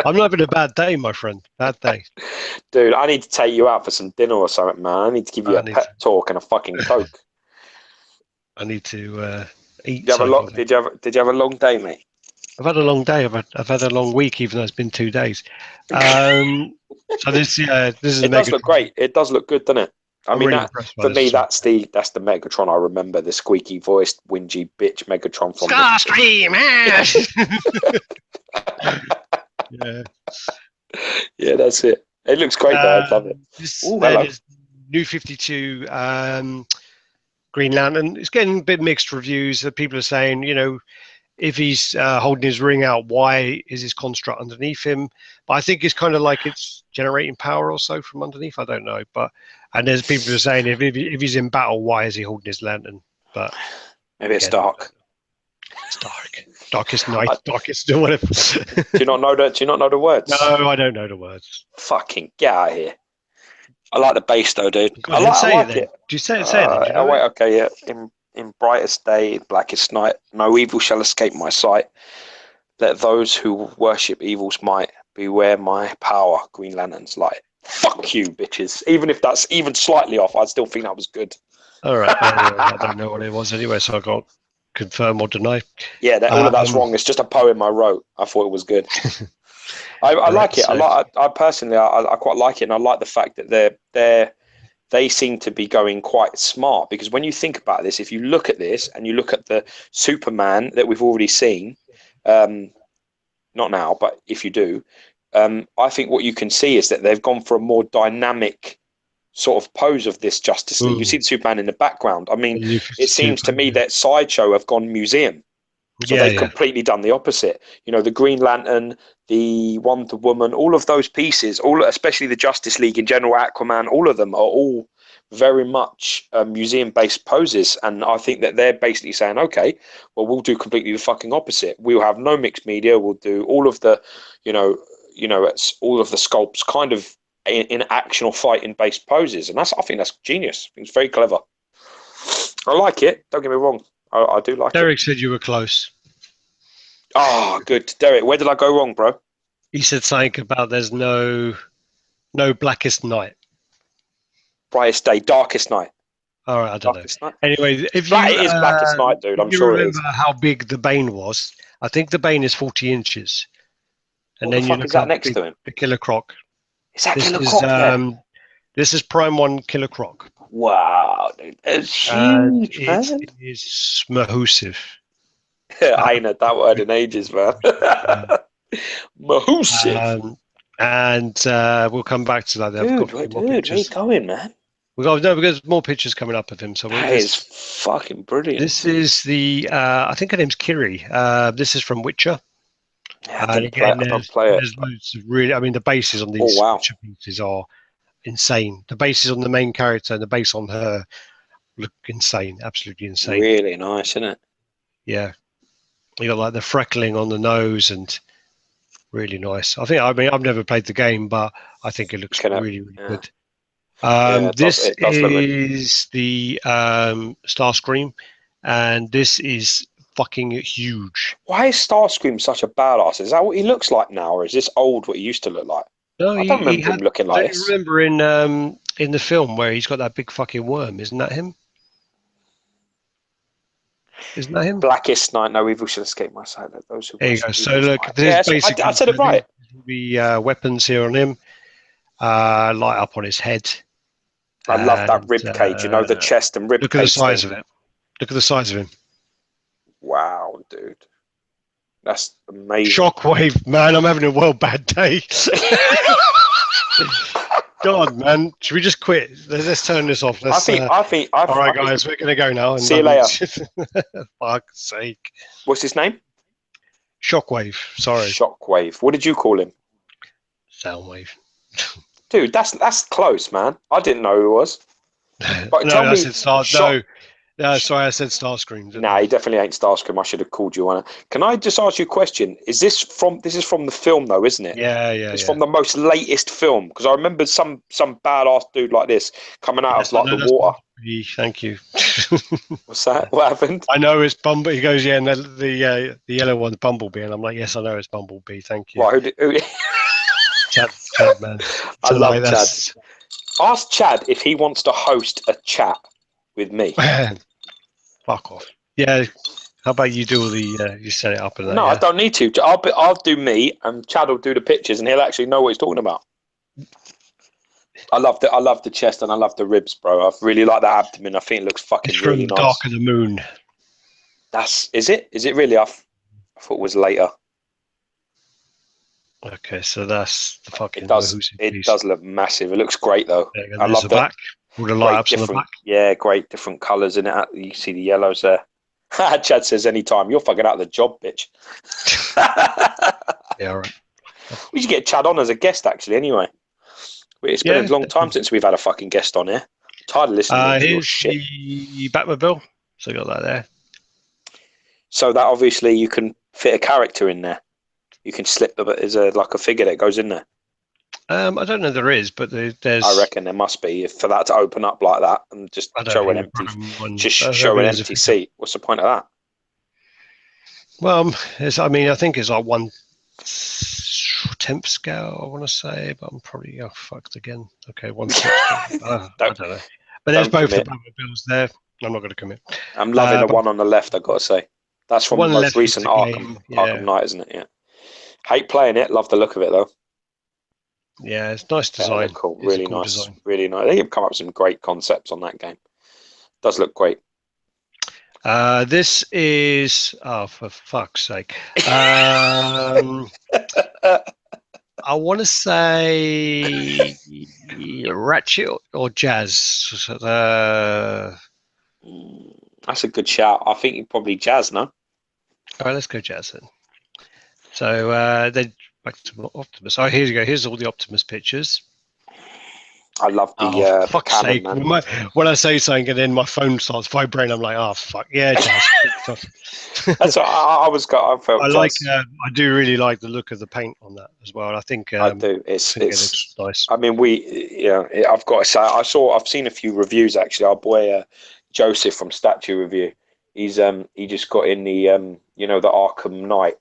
Speaker 1: I'm having a bad day, my friend. Bad day.
Speaker 2: Dude, I need to take you out for some dinner or something, man. I need to give you
Speaker 1: I
Speaker 2: a
Speaker 1: need
Speaker 2: pep talk and a fucking Coke.
Speaker 1: I need to eat
Speaker 2: Did you have a
Speaker 1: something.
Speaker 2: did you have a long day, mate?
Speaker 1: I've had a long day. I've had a long week, even though it's been 2 days. So this is
Speaker 2: It does look
Speaker 1: Megatron.
Speaker 2: great. It does look good, doesn't it? I
Speaker 1: I'm
Speaker 2: mean,
Speaker 1: really
Speaker 2: that
Speaker 1: impressed by
Speaker 2: for me,
Speaker 1: this.
Speaker 2: that's the Megatron I remember. The squeaky voiced, whingy bitch Megatron from
Speaker 1: Starscream! Yeah.
Speaker 2: Yeah, that's it. It looks great though. I love it.
Speaker 1: This
Speaker 2: Oh,
Speaker 1: then
Speaker 2: hello.
Speaker 1: is New 52 Green Lantern. It's getting a bit mixed reviews. People are saying, if he's holding his ring out, why is his construct underneath him? But I think it's kind of like it's generating power or so from underneath. I don't know. And there's people who are saying if he's in battle, why is he holding his lantern? But
Speaker 2: Maybe it's
Speaker 1: again,
Speaker 2: dark.
Speaker 1: it's dark. Darkest night,
Speaker 2: I,
Speaker 1: darkest whatever.
Speaker 2: do you not know that? Do you not know the words?
Speaker 1: No, I don't know the words.
Speaker 2: Fucking get out of here. I like the bass though, dude.
Speaker 1: Go on, then say
Speaker 2: I
Speaker 1: it
Speaker 2: like
Speaker 1: then.
Speaker 2: it.
Speaker 1: Do you say it then? Do you know
Speaker 2: wait,
Speaker 1: it?
Speaker 2: okay, yeah. In brightest day, blackest night, no evil shall escape my sight. Let those who worship evil's might beware my power, Green Lantern's light. Fuck you, bitches. Even if that's even slightly off, I still think that was good.
Speaker 1: All right. I don't know what it was anyway, so I can't confirm or deny.
Speaker 2: Yeah, all of that's wrong. It's just a poem I wrote. I thought it was good. I like it. I personally, I quite like it, and I like the fact that they seem to be going quite smart, because when you think about this, if you look at this and you look at the Superman that we've already seen, not now, but if you do, I think what you can see is that they've gone for a more dynamic sort of pose of this Justice League. You see the Superman in the background. I mean, it seems to me that Sideshow have gone museum. So they've completely done the opposite. The Green Lantern, the Wonder Woman, all of those pieces, especially the Justice League in general, Aquaman, all of them are all very much museum-based poses. And I think that they're basically saying, okay, well, we'll do completely the fucking opposite. We'll have no mixed media. We'll do all of the, it's all of the sculpts kind of in action or fighting-based poses. And I think that's genius. It's very clever. I like it. Don't get me wrong. I do like it.
Speaker 1: Derek said you were close.
Speaker 2: Oh, good. Derek, where did I go wrong, bro?
Speaker 1: He said something about there's no blackest night.
Speaker 2: Brightest day, darkest night.
Speaker 1: All right, I don't
Speaker 2: darkest
Speaker 1: know.
Speaker 2: Night.
Speaker 1: Anyway,
Speaker 2: it is blackest night, dude. I'm sure it is.
Speaker 1: Remember how big the Bane was? I think the Bane is 40 inches. And
Speaker 2: what
Speaker 1: then
Speaker 2: the
Speaker 1: you
Speaker 2: fuck
Speaker 1: look
Speaker 2: is that
Speaker 1: up
Speaker 2: next to him?
Speaker 1: the Killer Croc.
Speaker 2: Is that Killer Croc there?
Speaker 1: This is Prime1 Killer Croc.
Speaker 2: Wow, dude. It's huge, man.
Speaker 1: It is mahoosive.
Speaker 2: I ain't heard that word in ages, man. Mahoosive.
Speaker 1: We'll come back to that.
Speaker 2: Dude, where you going, man?
Speaker 1: Because more pictures coming up of him. So
Speaker 2: that is fucking brilliant.
Speaker 1: This is the I think her name's Kiri. This is from Witcher.
Speaker 2: Yeah, I don't play it.
Speaker 1: There's loads of really. I mean, the bases on these Witcher pieces are insane. The bases on the main character and the base on her look insane, absolutely insane.
Speaker 2: Really nice, isn't it?
Speaker 1: Yeah, you got like the freckling on the nose and really nice. I mean, I've never played the game, but I think it looks really good. This is the Starscream, and this is fucking huge.
Speaker 2: Why is Starscream such a badass? Is that what he looks like now, or is this old what he used to look like?
Speaker 1: No,
Speaker 2: I don't remember him looking like this.
Speaker 1: I remember in the film where he's got that big fucking worm. Isn't that him? Isn't that him?
Speaker 2: Blackest night, no evil shall escape my sight. Those who
Speaker 1: there you go. So look, this basically
Speaker 2: I said it right.
Speaker 1: The weapons here on him, light up on his head.
Speaker 2: I love that rib cage. The chest and rib cage.
Speaker 1: Look at the size of it. Look at the size of him.
Speaker 2: Wow, dude. That's amazing.
Speaker 1: Shockwave, man. I'm having a well bad day. God, man. Should we just quit? Let's turn this off.
Speaker 2: I think.
Speaker 1: All right, guys, we're going to go now.
Speaker 2: See you later.
Speaker 1: Fuck's sake.
Speaker 2: What's his name?
Speaker 1: Shockwave. Sorry.
Speaker 2: Shockwave. What did you call him?
Speaker 1: Soundwave.
Speaker 2: Dude, that's close, man. I didn't know who it was. But
Speaker 1: no, Sorry, I said Starscream. Didn't
Speaker 2: Nah,
Speaker 1: I?
Speaker 2: he definitely ain't Starscream. I should have called you on it. Can I just ask you a question? This is from the film though, isn't it?
Speaker 1: Yeah, yeah,
Speaker 2: It's
Speaker 1: yeah.
Speaker 2: from the most latest film because I remember some badass dude like this coming out
Speaker 1: Yes,
Speaker 2: of
Speaker 1: I
Speaker 2: like
Speaker 1: know
Speaker 2: the
Speaker 1: that's
Speaker 2: water.
Speaker 1: Bumblebee. Thank you.
Speaker 2: What's that? What happened?
Speaker 1: I know it's Bumblebee. He goes, yeah, and the yellow one's Bumblebee, and I'm like, yes, I know it's Bumblebee. Thank you,
Speaker 2: What?
Speaker 1: Chad, man.
Speaker 2: I
Speaker 1: So like
Speaker 2: love Chad.
Speaker 1: that's
Speaker 2: Ask Chad if he wants to host a chat with me.
Speaker 1: fuck off. Yeah. How about you do all the you set it up and that?
Speaker 2: No, I
Speaker 1: Yeah.
Speaker 2: don't need to. I'll do me, and Chad will do the pictures, and he'll actually know what he's talking about. I love the chest, and I love the ribs, bro. I really like the abdomen. I think it looks fucking
Speaker 1: It's
Speaker 2: really
Speaker 1: from
Speaker 2: nice.
Speaker 1: Dark of the Moon.
Speaker 2: Is it? Is it really? I thought it was later.
Speaker 1: Okay, so that's the fucking
Speaker 2: It does.
Speaker 1: Wahoosie
Speaker 2: It
Speaker 1: piece.
Speaker 2: does look massive. It looks great though.
Speaker 1: There you go.
Speaker 2: I
Speaker 1: There's
Speaker 2: love
Speaker 1: the
Speaker 2: the
Speaker 1: back. All the light
Speaker 2: great
Speaker 1: ups on the
Speaker 2: different.
Speaker 1: back.
Speaker 2: Yeah, great different colours in it. You see the yellows there. Chad says anytime. You're fucking out of the job, bitch.
Speaker 1: Yeah, all right.
Speaker 2: We should get Chad on as a guest, actually. Anyway, it's been
Speaker 1: Yeah.
Speaker 2: a long time since we've had a fucking guest on here. I'm tired of listening to your
Speaker 1: Here's
Speaker 2: shit.
Speaker 1: the Batmobile. So you got that there.
Speaker 2: So that obviously you can fit a character in there. You can slip there's like a figure that goes in there.
Speaker 1: I don't know if there is, but there's.
Speaker 2: I reckon there must be for that to open up like that and just
Speaker 1: I don't
Speaker 2: show an
Speaker 1: think
Speaker 2: empty,
Speaker 1: one.
Speaker 2: just
Speaker 1: I don't
Speaker 2: show
Speaker 1: think
Speaker 2: an
Speaker 1: there's a
Speaker 2: empty
Speaker 1: figure.
Speaker 2: seat. What's the point of that?
Speaker 1: Well, I mean, I think it's like 1/10 scale. I want to say, but I'm probably fucked again. Okay, 1/6. I don't know. But there's both
Speaker 2: commit.
Speaker 1: the Batmobiles there. I'm not going to commit.
Speaker 2: I'm loving the one on the left. I got to say, that's from the
Speaker 1: One
Speaker 2: most
Speaker 1: left is
Speaker 2: recent
Speaker 1: the
Speaker 2: Arkham
Speaker 1: game. Yeah,
Speaker 2: Arkham Knight, isn't it? Yeah. Hate playing it. Love the look of it though.
Speaker 1: yeah, it's nice
Speaker 2: Yeah,
Speaker 1: design.
Speaker 2: look cool.
Speaker 1: It's a
Speaker 2: Really
Speaker 1: cool
Speaker 2: nice.
Speaker 1: design.
Speaker 2: Really nice. They've come up with some great concepts on that game. Does look great.
Speaker 1: This is for fuck's sake. I want to say Ratchet or Jazz.
Speaker 2: That's a good shout. I think you probably Jazz, no?
Speaker 1: All right, let's go Jazz then. So then back to Optimus. Oh, here you go. Here's all the Optimus pictures.
Speaker 2: I love the
Speaker 1: fuck's
Speaker 2: cannon,
Speaker 1: sake.
Speaker 2: man.
Speaker 1: When I say something and then my phone starts vibrating, I'm like, oh fuck yeah, Jazz.
Speaker 2: That's what I felt.
Speaker 1: I do really like the look of the paint on that as well. And I think
Speaker 2: I do.
Speaker 1: it looks nice.
Speaker 2: I mean, I've got to say, I've seen a few reviews actually. Our boy Joseph from Statue Review, he just got in the the Arkham Knight.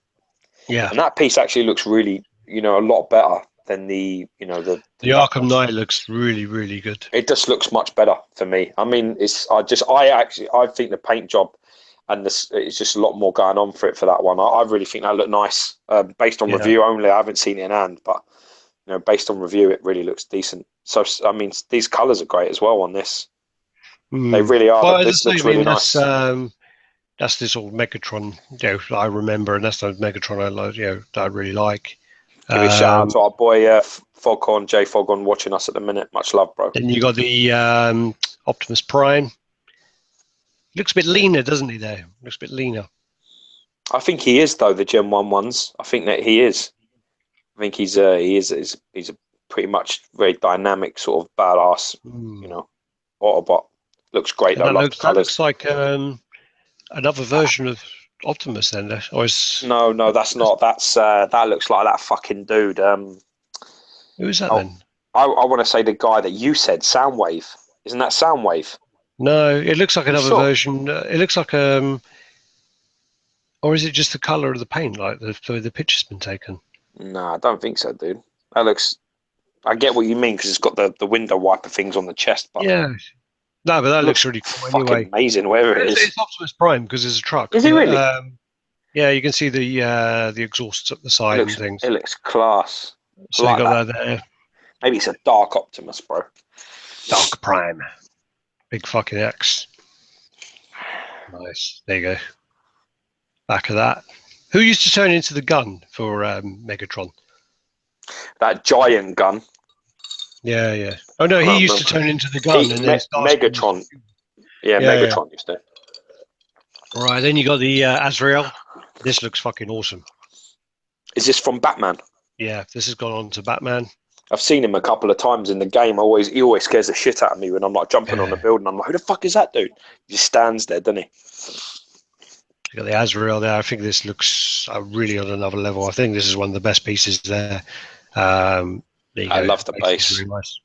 Speaker 1: Yeah.
Speaker 2: And that piece actually looks really, a lot better than the
Speaker 1: Arkham Knight looks really, really good.
Speaker 2: It just looks much better for me. I mean, I think the paint job and it's just a lot more going on for that one. I really think that looked nice. Based on review only, I haven't seen it in hand, but based on review, it really looks decent. So I mean, these colours are great as well on this. They really are.
Speaker 1: Well,
Speaker 2: this looks really nice.
Speaker 1: That's this old Megatron, I remember, and that's the Megatron I like, that I really like.
Speaker 2: Give a shout out to our boy Foghorn, Jay Foghorn, watching us at the minute. Much love, bro.
Speaker 1: Then you got the Optimus Prime. Looks a bit leaner, doesn't he? There, looks a bit leaner.
Speaker 2: I think he is though. The Gen 1 ones. I think that he is. I think he's a pretty much very dynamic sort of badass. Autobot. Looks great though. Love the colours.
Speaker 1: That looks like another version of Optimus then, or is...
Speaker 2: No, that's not. That looks like that fucking dude.
Speaker 1: Who is that then?
Speaker 2: I want to say the guy that you said, Soundwave. Isn't that Soundwave?
Speaker 1: No, it looks like another version. It looks like or is it just the color of the paint, like the picture's been taken?
Speaker 2: No, I don't think so, dude. That looks. I get what you mean because it's got the window wiper things on the chest, but
Speaker 1: yeah. No, but that looks really cool.
Speaker 2: Fucking
Speaker 1: anyway,
Speaker 2: amazing. Wherever it is,
Speaker 1: it's Optimus Prime because it's a truck.
Speaker 2: Is it really?
Speaker 1: Yeah, you can see the exhausts at the side and things.
Speaker 2: It looks class.
Speaker 1: So you got that there.
Speaker 2: Maybe it's a Dark Optimus, bro.
Speaker 1: Dark Prime. Big fucking X. Nice. There you go. Back of that. Who used to turn into the gun for Megatron?
Speaker 2: That giant gun.
Speaker 1: Yeah. Oh no, he used to turn into the gun. And then
Speaker 2: Megatron. Yeah, Megatron used to.
Speaker 1: All right, then you got the Azrael. This looks fucking awesome.
Speaker 2: Is this from Batman?
Speaker 1: Yeah, this has gone on to Batman.
Speaker 2: I've seen him a couple of times in the game. He always scares the shit out of me when I'm like jumping on the building. I'm like, who the fuck is that dude? He just stands there, doesn't he?
Speaker 1: You got the Azrael there. I think this looks really on another level. I think this is one of the best pieces there. There you
Speaker 2: I
Speaker 1: go.
Speaker 2: love the base.
Speaker 1: Really nice.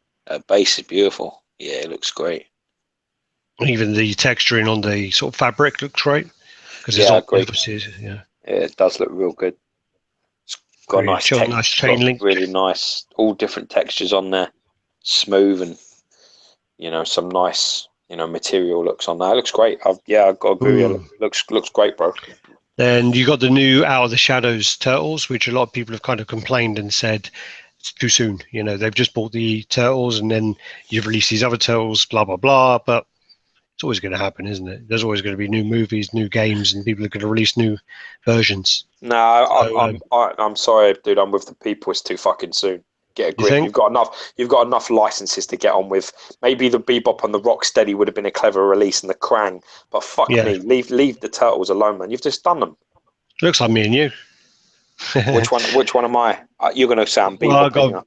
Speaker 2: Base is beautiful. Yeah, it looks great.
Speaker 1: Even the texturing on the sort of fabric looks great.
Speaker 2: Yeah, great.
Speaker 1: Yeah,
Speaker 2: it does look real good. It's got
Speaker 1: nice chain link.
Speaker 2: Really nice. All different textures on there. Smooth and, some nice, material looks on there. It looks great. I've got to agree with you. Looks great, bro.
Speaker 1: Then you got the new Out of the Shadows turtles, which a lot of people have kind of complained and said it's too soon. They've just bought the turtles and then you've released these other turtles, blah, blah, blah. But it's always going to happen, isn't it? There's always going to be new movies, new games, and people are going to release new versions.
Speaker 2: No, I'm sorry, dude. I'm with the people. It's too fucking soon. Get a grip. You've got enough licenses to get on with. Maybe the Bebop and the Rocksteady would have been a clever release, and the Krang. But fuck me, leave the turtles alone, man. You've just done them.
Speaker 1: Looks like me and you.
Speaker 2: Which one am I? You're going to sound Bebop.
Speaker 1: Well,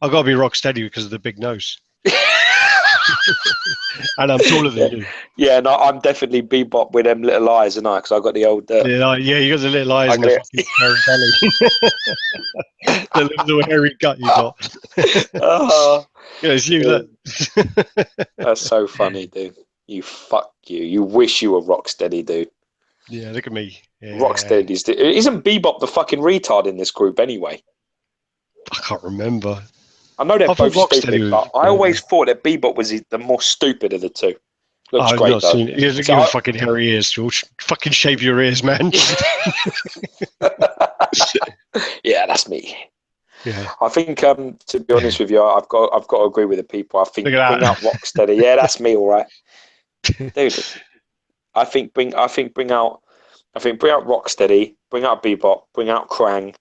Speaker 1: I've got to be Rocksteady because of the big nose. And I'm taller than you.
Speaker 2: Yeah, no, I'm definitely Bebop with them little eyes, and because I got the old.
Speaker 1: Yeah, you got the little eyes and the fucking hairy belly. The little hairy gut you got. Yeah, it's you. Look.
Speaker 2: That's so funny, dude. You wish you were Rocksteady, dude.
Speaker 1: Yeah, look at me. Yeah.
Speaker 2: Rocksteady's. Isn't Bebop the fucking retard in this group anyway?
Speaker 1: I can't remember.
Speaker 2: I know they're both stupid, but I always thought that Bebop was the more stupid of the two. Looks great, though.
Speaker 1: Seen it. Look at your fucking hairy ears, George. Fucking shave your ears, man.
Speaker 2: Yeah, that's me.
Speaker 1: Yeah.
Speaker 2: I think, to be honest with you, I've got to agree with the people. I think bring out Rocksteady. Yeah, that's me, all right, dude. I think bring out Rocksteady, bring out Bebop, bring out Krang,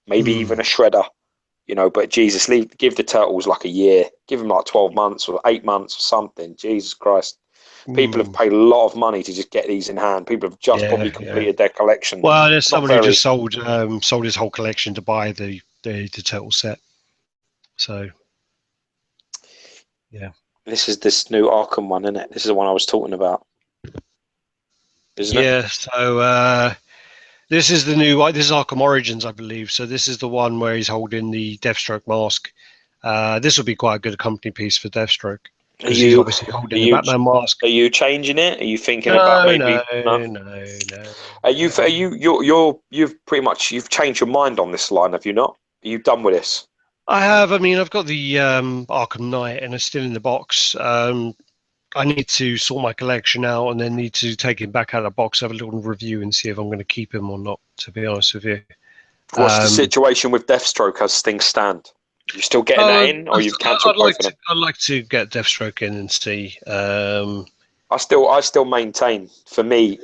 Speaker 2: maybe even a Shredder. But Jesus, give the turtles like a year. Give them like 12 months or 8 months or something. Jesus Christ. People have paid a lot of money to just get these in hand. People have just probably completed their collection.
Speaker 1: Well, there's someone who just sold his whole collection to buy the turtle set. So, yeah.
Speaker 2: This is this new Arkham one, isn't it? This is the one I was talking about. Isn't it?
Speaker 1: Yeah, so this is the new. This is Arkham Origins, I believe. So this is the one where he's holding the Deathstroke mask. This would be quite a good accompany piece for Deathstroke because he's obviously holding the Batman mask.
Speaker 2: Are you changing it? Are you thinking about maybe?
Speaker 1: No.
Speaker 2: You've pretty much changed your mind on this line, have you not? Are you done with this?
Speaker 1: I have. I mean, I've got the Arkham Knight, and it's still in the box. I need to sort my collection out and then need to take him back out of the box, have a little review and see if I'm going to keep him or not, to be honest with you.
Speaker 2: What's the situation with Deathstroke as things stand? You still getting that in, or you've cancelled both of them?
Speaker 1: I'd like to get Deathstroke in and see.
Speaker 2: I still maintain, for me,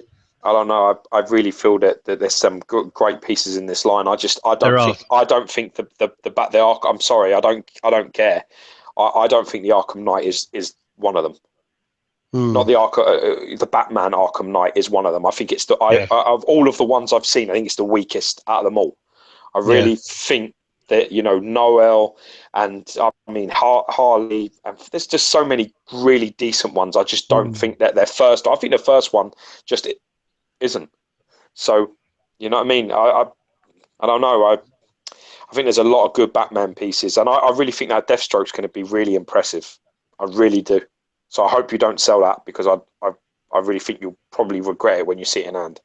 Speaker 2: I don't know, I really feel that there's some great pieces in this line. I don't think the Arkham, I'm sorry, I don't care. I don't think the Arkham Knight is one of them. Not the the Batman Arkham Knight is one of them. I think it's of all of the ones I've seen, I think it's the weakest out of them all. I really think that Noel and Harley, and there's just so many really decent ones. I just don't think that they're first. I think the first one just isn't. So you know what I mean? I don't know. I think there's a lot of good Batman pieces, and I really think that Deathstroke's going to be really impressive. I really do. So I hope you don't sell that because I really think you'll probably regret it when you see it in hand.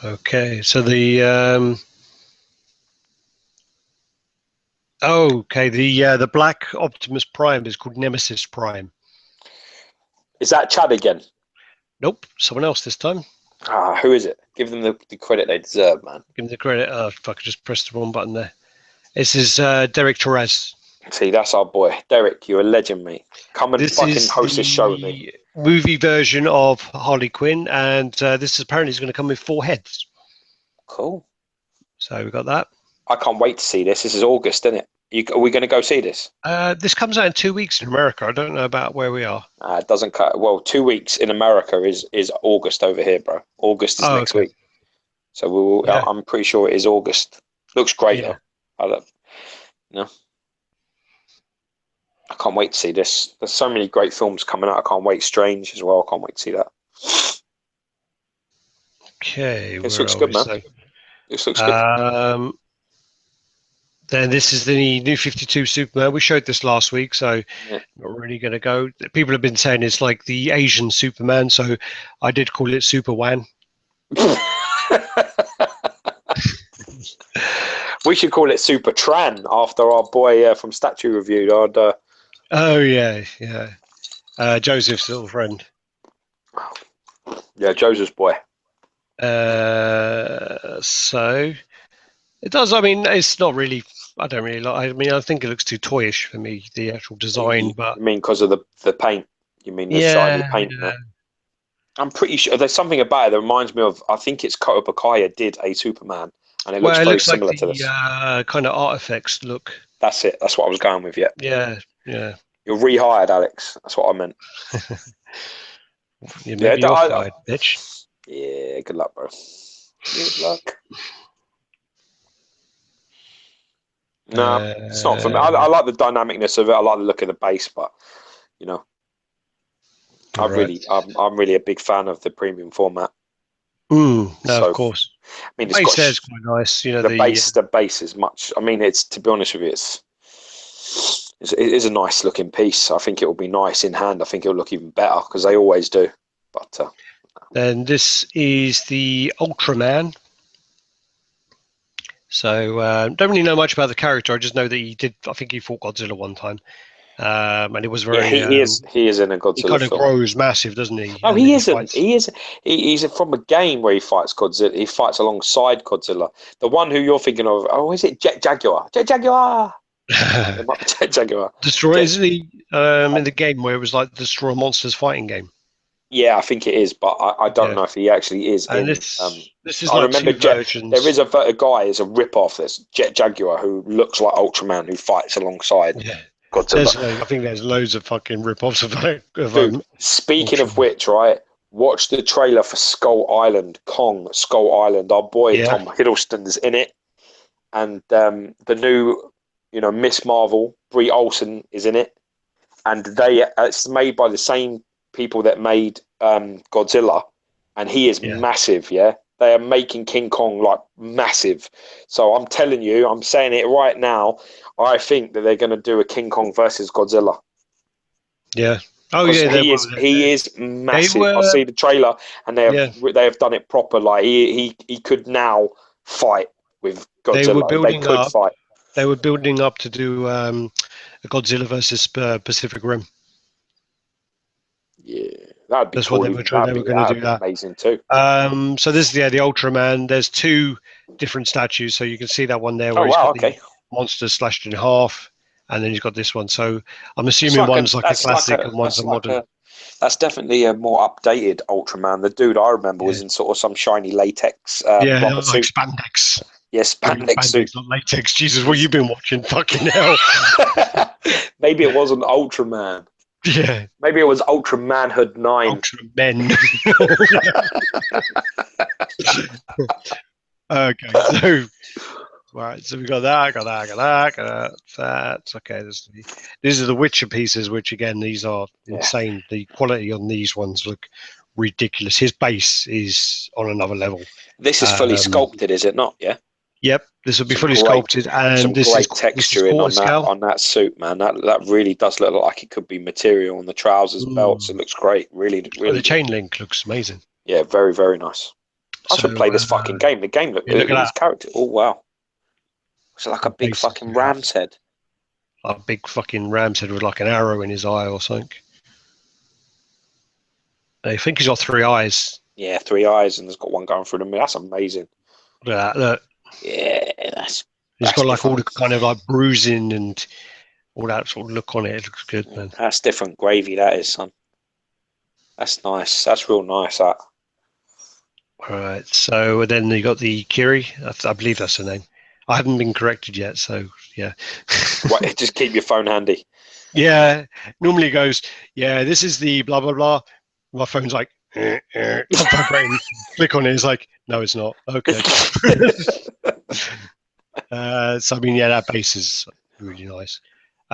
Speaker 1: Okay, so the the Black Optimus Prime is called Nemesis Prime.
Speaker 2: Is that Chad again?
Speaker 1: Nope, someone else this time.
Speaker 2: Who is it? Give them the credit they deserve, man.
Speaker 1: Give them the credit. Oh, fuck, I just pressed the wrong button there. This is Derek Torres.
Speaker 2: See, that's our boy. Derek, you're a legend, mate. Come and fucking host this show with me.
Speaker 1: Movie version of Harley Quinn, and this is apparently going to come with 4 heads.
Speaker 2: Cool.
Speaker 1: So we got that.
Speaker 2: I can't wait to see this. This is August, isn't it? Are we going to go see this?
Speaker 1: This comes out in 2 weeks in America. I don't know about where we are.
Speaker 2: It doesn't cut. Well, 2 weeks in America is August over here, bro. August is next week. So I'm pretty sure it is August. Looks great
Speaker 1: Yeah.
Speaker 2: though. I can't wait to see this. There's so many great films coming out. I can't wait. Strange as well. I can't wait to see that.
Speaker 1: Okay,
Speaker 2: This
Speaker 1: where
Speaker 2: looks
Speaker 1: are
Speaker 2: good,
Speaker 1: we?
Speaker 2: man.
Speaker 1: So,
Speaker 2: This looks good.
Speaker 1: then this is the new 52 Superman. We showed this last week, so
Speaker 2: Yeah.
Speaker 1: not really going to go. People have been saying it's like the Asian Superman, so I did call it Super Wan.
Speaker 2: We should call it Super Tran after our boy from Statue reviewed.
Speaker 1: Oh yeah, yeah. Joseph's little friend.
Speaker 2: Yeah, Joseph's boy.
Speaker 1: So it does. I mean, it's not really. I don't really like. I mean, I think it looks too toyish for me, the actual design.
Speaker 2: You
Speaker 1: But
Speaker 2: mean because of the paint? You mean the shiny
Speaker 1: yeah,
Speaker 2: paint?
Speaker 1: yeah.
Speaker 2: I'm pretty sure there's something about it that reminds me of. I think it's Koto Bakaya did a Superman, and it looks
Speaker 1: Well, it
Speaker 2: very
Speaker 1: looks like
Speaker 2: similar to
Speaker 1: the
Speaker 2: this.
Speaker 1: kind of artifacts look.
Speaker 2: That's it. That's what I was going with. Yeah,
Speaker 1: Yeah, yeah.
Speaker 2: you're rehired, Alex. That's what I meant.
Speaker 1: Yeah,
Speaker 2: Yeah,
Speaker 1: maybe you're fired, bitch.
Speaker 2: yeah. Good luck, bro. Good luck. No, it's not for me. I like the dynamicness of it. I like the look of the base, but you know,
Speaker 1: Right.
Speaker 2: I'm really a big fan of the premium format.
Speaker 1: No, of
Speaker 2: So,
Speaker 1: course.
Speaker 2: I mean,
Speaker 1: The
Speaker 2: it's
Speaker 1: base
Speaker 2: got
Speaker 1: there's quite nice. You know,
Speaker 2: the base is much. I mean, it's to be honest with you, it is a nice looking piece. I think it will be nice in hand. I think it'll look even better because they always do. But
Speaker 1: then this is the Ultraman. So don't really know much about the character. I just know that he did. I think he fought Godzilla one time, and it was
Speaker 2: yeah,
Speaker 1: very.
Speaker 2: he is in a
Speaker 1: He
Speaker 2: Godzilla
Speaker 1: kind of
Speaker 2: film.
Speaker 1: grows massive, doesn't he?
Speaker 2: No,
Speaker 1: And
Speaker 2: he
Speaker 1: then he
Speaker 2: isn't.
Speaker 1: fights.
Speaker 2: He is. He's from a game where he fights Godzilla. He fights alongside Godzilla. The one who you're thinking of. Oh, is it Jet Jaguar? Jet Jaguar. It might be Jet Jaguar.
Speaker 1: Destroy,
Speaker 2: Jet,
Speaker 1: isn't he? In the game where it was like the Destroy Monsters fighting game.
Speaker 2: yeah, I think it is, but I don't
Speaker 1: Yeah,
Speaker 2: know if he actually is
Speaker 1: and
Speaker 2: in.
Speaker 1: this is
Speaker 2: I
Speaker 1: like
Speaker 2: remember
Speaker 1: two
Speaker 2: Jet. There
Speaker 1: versions.
Speaker 2: is a guy, is a rip off this Jet Jaguar who looks like Ultraman who fights alongside
Speaker 1: Yeah,
Speaker 2: Godzilla.
Speaker 1: I think there's loads of fucking rip-offs of
Speaker 2: Dude, speaking of
Speaker 1: Ultraman.
Speaker 2: which, right? Watch the trailer for Skull Island, Kong Skull Island. Our boy
Speaker 1: Yeah,
Speaker 2: Tom Hiddleston's in it, and the new, Miss Marvel, Brie Olsen is in it, and it's made by the same people that made Godzilla, and he is
Speaker 1: yeah,
Speaker 2: massive. Yeah, they are making King Kong like massive. So I'm telling you, I'm saying it right now. I think that they're going to do a King Kong versus Godzilla
Speaker 1: yeah. Oh
Speaker 2: because
Speaker 1: yeah,
Speaker 2: he is
Speaker 1: they
Speaker 2: massive. I
Speaker 1: were.
Speaker 2: see the trailer, and
Speaker 1: Yeah,
Speaker 2: they have done it proper. Like he could now fight with
Speaker 1: they were
Speaker 2: Godzilla. They
Speaker 1: building
Speaker 2: could
Speaker 1: up.
Speaker 2: fight.
Speaker 1: They were building up to do a Godzilla versus Pacific Rim.
Speaker 2: Yeah, that'd be
Speaker 1: That's what
Speaker 2: cool.
Speaker 1: they were trying. They were going to do
Speaker 2: That'd be
Speaker 1: that.
Speaker 2: amazing too.
Speaker 1: So this is the Ultraman. There's two different statues, so you can see that one there
Speaker 2: Oh
Speaker 1: where he's
Speaker 2: wow,
Speaker 1: got the
Speaker 2: okay.
Speaker 1: monster slashed in half, and then he's got this one. So I'm
Speaker 2: It's
Speaker 1: assuming
Speaker 2: like a
Speaker 1: one's like a
Speaker 2: that's like
Speaker 1: classic
Speaker 2: a
Speaker 1: and one's
Speaker 2: that's
Speaker 1: a
Speaker 2: like
Speaker 1: modern.
Speaker 2: a that's definitely a more updated Ultraman. The dude I remember
Speaker 1: Yeah,
Speaker 2: was in sort of some shiny latex
Speaker 1: yeah,
Speaker 2: rubber
Speaker 1: like
Speaker 2: suit.
Speaker 1: spandex.
Speaker 2: Yes,
Speaker 1: Maybe
Speaker 2: spandex
Speaker 1: spandex,
Speaker 2: suit.
Speaker 1: not latex. Jesus, what you been watching? Fucking hell.
Speaker 2: Maybe it wasn't Ultraman.
Speaker 1: Yeah,
Speaker 2: Maybe it was Ultra Manhood 9.
Speaker 1: Ultramen. Okay, so right, so we got that, got that. Okay, these are the Witcher pieces, which again, these are
Speaker 2: Yeah.
Speaker 1: insane. The quality on these ones look ridiculous. His base is on another level.
Speaker 2: This is fully sculpted, is it not? Yeah.
Speaker 1: Yep, this will be
Speaker 2: Some
Speaker 1: fully
Speaker 2: great,
Speaker 1: sculpted,
Speaker 2: some
Speaker 1: and this is
Speaker 2: great texturing
Speaker 1: quarter scale.
Speaker 2: on that suit, man. That really does look like it could be material on the trousers, belts. It looks great. Really,
Speaker 1: Oh,
Speaker 2: really
Speaker 1: the
Speaker 2: good.
Speaker 1: chain link looks amazing.
Speaker 2: Yeah, very, very nice. I should
Speaker 1: So
Speaker 2: play this fucking game. The game look
Speaker 1: look at
Speaker 2: his
Speaker 1: that.
Speaker 2: character. Oh wow, it's like a big
Speaker 1: Bases
Speaker 2: fucking
Speaker 1: you have.
Speaker 2: ram's head.
Speaker 1: A big fucking ram's head with like an arrow in his eye or something. I think he's got three eyes.
Speaker 2: Yeah, 3 eyes, and there's got one going through the middle. That's amazing.
Speaker 1: Look at that. Look.
Speaker 2: Yeah,
Speaker 1: He's got like all the
Speaker 2: different.
Speaker 1: kind of like bruising and all that sort of look on it. It looks good, man.
Speaker 2: That's different gravy. That is, son. That's nice. That's real nice. That.
Speaker 1: All right. So then you got the Kiri. I believe that's her name. I haven't been corrected yet, so yeah.
Speaker 2: Right, just keep your phone handy.
Speaker 1: Yeah. Normally it goes, yeah, this is the blah blah blah. My phone's like, vibrating. Click on it. It's like, no, it's not. Okay. So I mean, yeah, that base is really nice.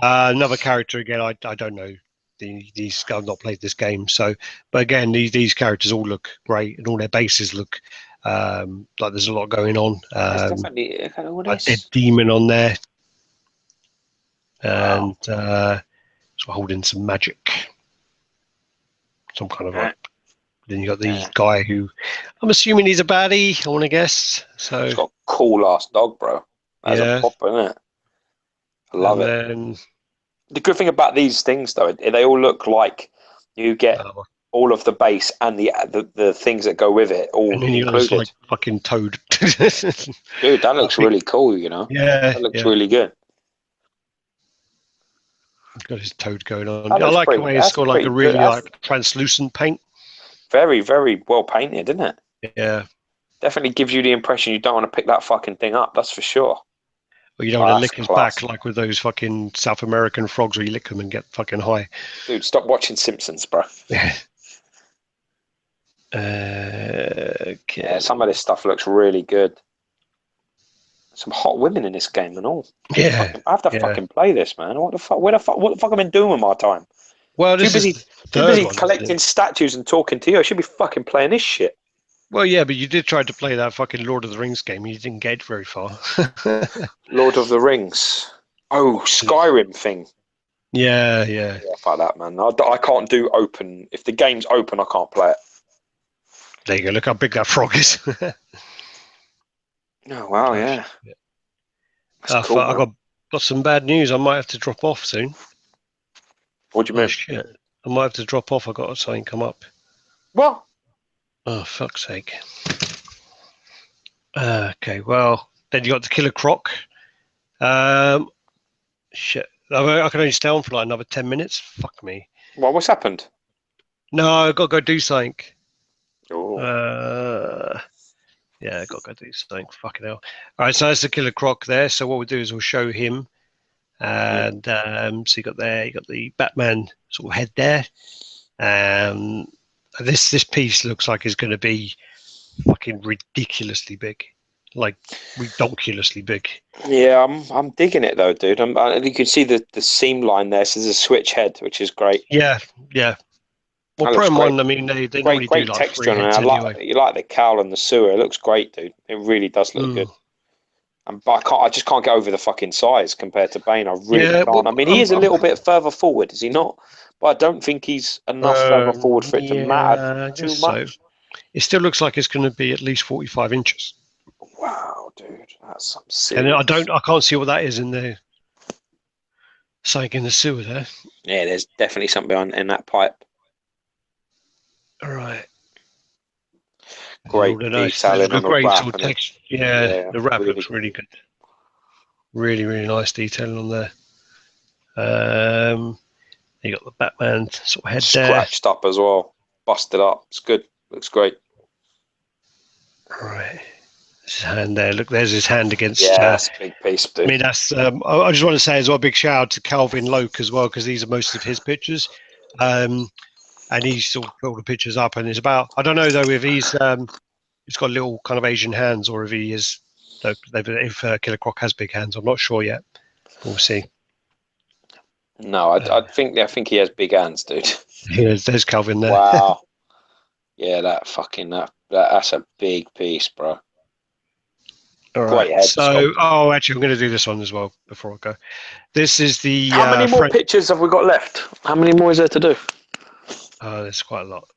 Speaker 1: Another character again. I don't know these. I've not played this game, so but again, these characters all look great, and all their bases look like there's a lot going on.
Speaker 2: There's definitely all
Speaker 1: A dead
Speaker 2: this.
Speaker 1: demon on there,
Speaker 2: Wow.
Speaker 1: and so holding some magic, some kind of like. Then you got the guy who I'm assuming he's a baddie. I want to guess. So
Speaker 2: It's got a cool ass dog, bro. That's a
Speaker 1: yeah,
Speaker 2: proper, isn't it? I love it.
Speaker 1: Then
Speaker 2: The good thing about these things, though, they all look like you get all of the base and the things that go with it all
Speaker 1: and then you got this
Speaker 2: included.
Speaker 1: like fucking toad.
Speaker 2: Dude, that looks really cool. You know.
Speaker 1: Yeah,
Speaker 2: that looks really good.
Speaker 1: Got his toad going on.
Speaker 2: I
Speaker 1: like the way it's got like a really like translucent paint.
Speaker 2: Very, very well painted, isn't it?
Speaker 1: Yeah.
Speaker 2: Definitely gives you the impression you don't want to pick that fucking thing up. That's for sure.
Speaker 1: Or you don't want to lick his back like with those fucking South American frogs where you lick them and get fucking high.
Speaker 2: Dude, stop watching Simpsons, bro.
Speaker 1: Yeah.
Speaker 2: Okay. Yeah, some of this stuff looks really good. Some hot women in this game and all.
Speaker 1: Yeah.
Speaker 2: I have to fucking play this, man. What the fuck? What the fuck have I been doing with my time?
Speaker 1: Well,
Speaker 2: too busy collecting statues and talking to you. I should be fucking playing this shit.
Speaker 1: Well, yeah, but you did try to play that fucking Lord of the Rings game. You didn't get very far.
Speaker 2: Lord of the Rings. Oh, Skyrim thing.
Speaker 1: Yeah.
Speaker 2: Fuck that, man. I can't do open. If the game's open, I can't play it.
Speaker 1: There you go. Look how big that frog is.
Speaker 2: Oh, wow, yeah.
Speaker 1: That's cool, I got some bad news. I might have to drop off soon.
Speaker 2: What do you mean?
Speaker 1: Shit. I might have to drop off. I got something come up.
Speaker 2: What?
Speaker 1: Oh, fuck's sake. Okay, well, then you got the Killer Croc. Shit. I can only stay on for like another 10 minutes. Fuck me.
Speaker 2: Well, what's happened?
Speaker 1: No, I got to go do something.
Speaker 2: Oh.
Speaker 1: Yeah, I got to go do something. Fucking hell. All right, so that's the Killer Croc there. So what we'll do is we'll show him. And so you got the Batman sort of head there. This piece looks like it's going to be fucking ridiculously big, like ridiculously big.
Speaker 2: Yeah, I'm digging it though, dude. You can see the seam line there. So there's a switch head, which is great.
Speaker 1: Yeah. Well, Prime1, I mean, they normally do like
Speaker 2: texture on it.
Speaker 1: Anyway.
Speaker 2: You like the cowl and the sewer. It looks great, dude. It really does look good. But I just can't get over the fucking size compared to Bane. I really can't. Well, I mean, he is a little bit further forward, is he not? But I don't think he's enough further forward for it to matter too much.
Speaker 1: It still looks like it's going to be at least 45 inches.
Speaker 2: Wow, dude, that's some serious.
Speaker 1: And I can't see what that is in there. Something in the sewer there.
Speaker 2: Yeah, there's definitely something in that pipe.
Speaker 1: All right.
Speaker 2: Great detailing on the wrap.
Speaker 1: Yeah, the wrap looks really good. Really, really nice detailing on there. You got the Batman sort of head there.
Speaker 2: Scratched up as well. Busted up. It's good. Looks great.
Speaker 1: All right. His hand there. Look, there's his hand against.
Speaker 2: Yeah, that's a big piece, dude.
Speaker 1: I mean, that's. I just want to say as well, big shout out to Calvin Loke as well, because these are most of his pictures. And he's sort of put all the pictures up, and it's about. I don't know though if he's got little kind of Asian hands, or if he is. If Killer Croc has big hands, I'm not sure yet. We'll see.
Speaker 2: No, I think he has big hands, dude.
Speaker 1: Yeah, there's Calvin there.
Speaker 2: Wow. Yeah, that's a big piece, bro.
Speaker 1: All right. Actually, I'm going to do this one as well before I go. This is the.
Speaker 2: How many more pictures have we got left? How many more is there to do?
Speaker 1: There's quite a lot.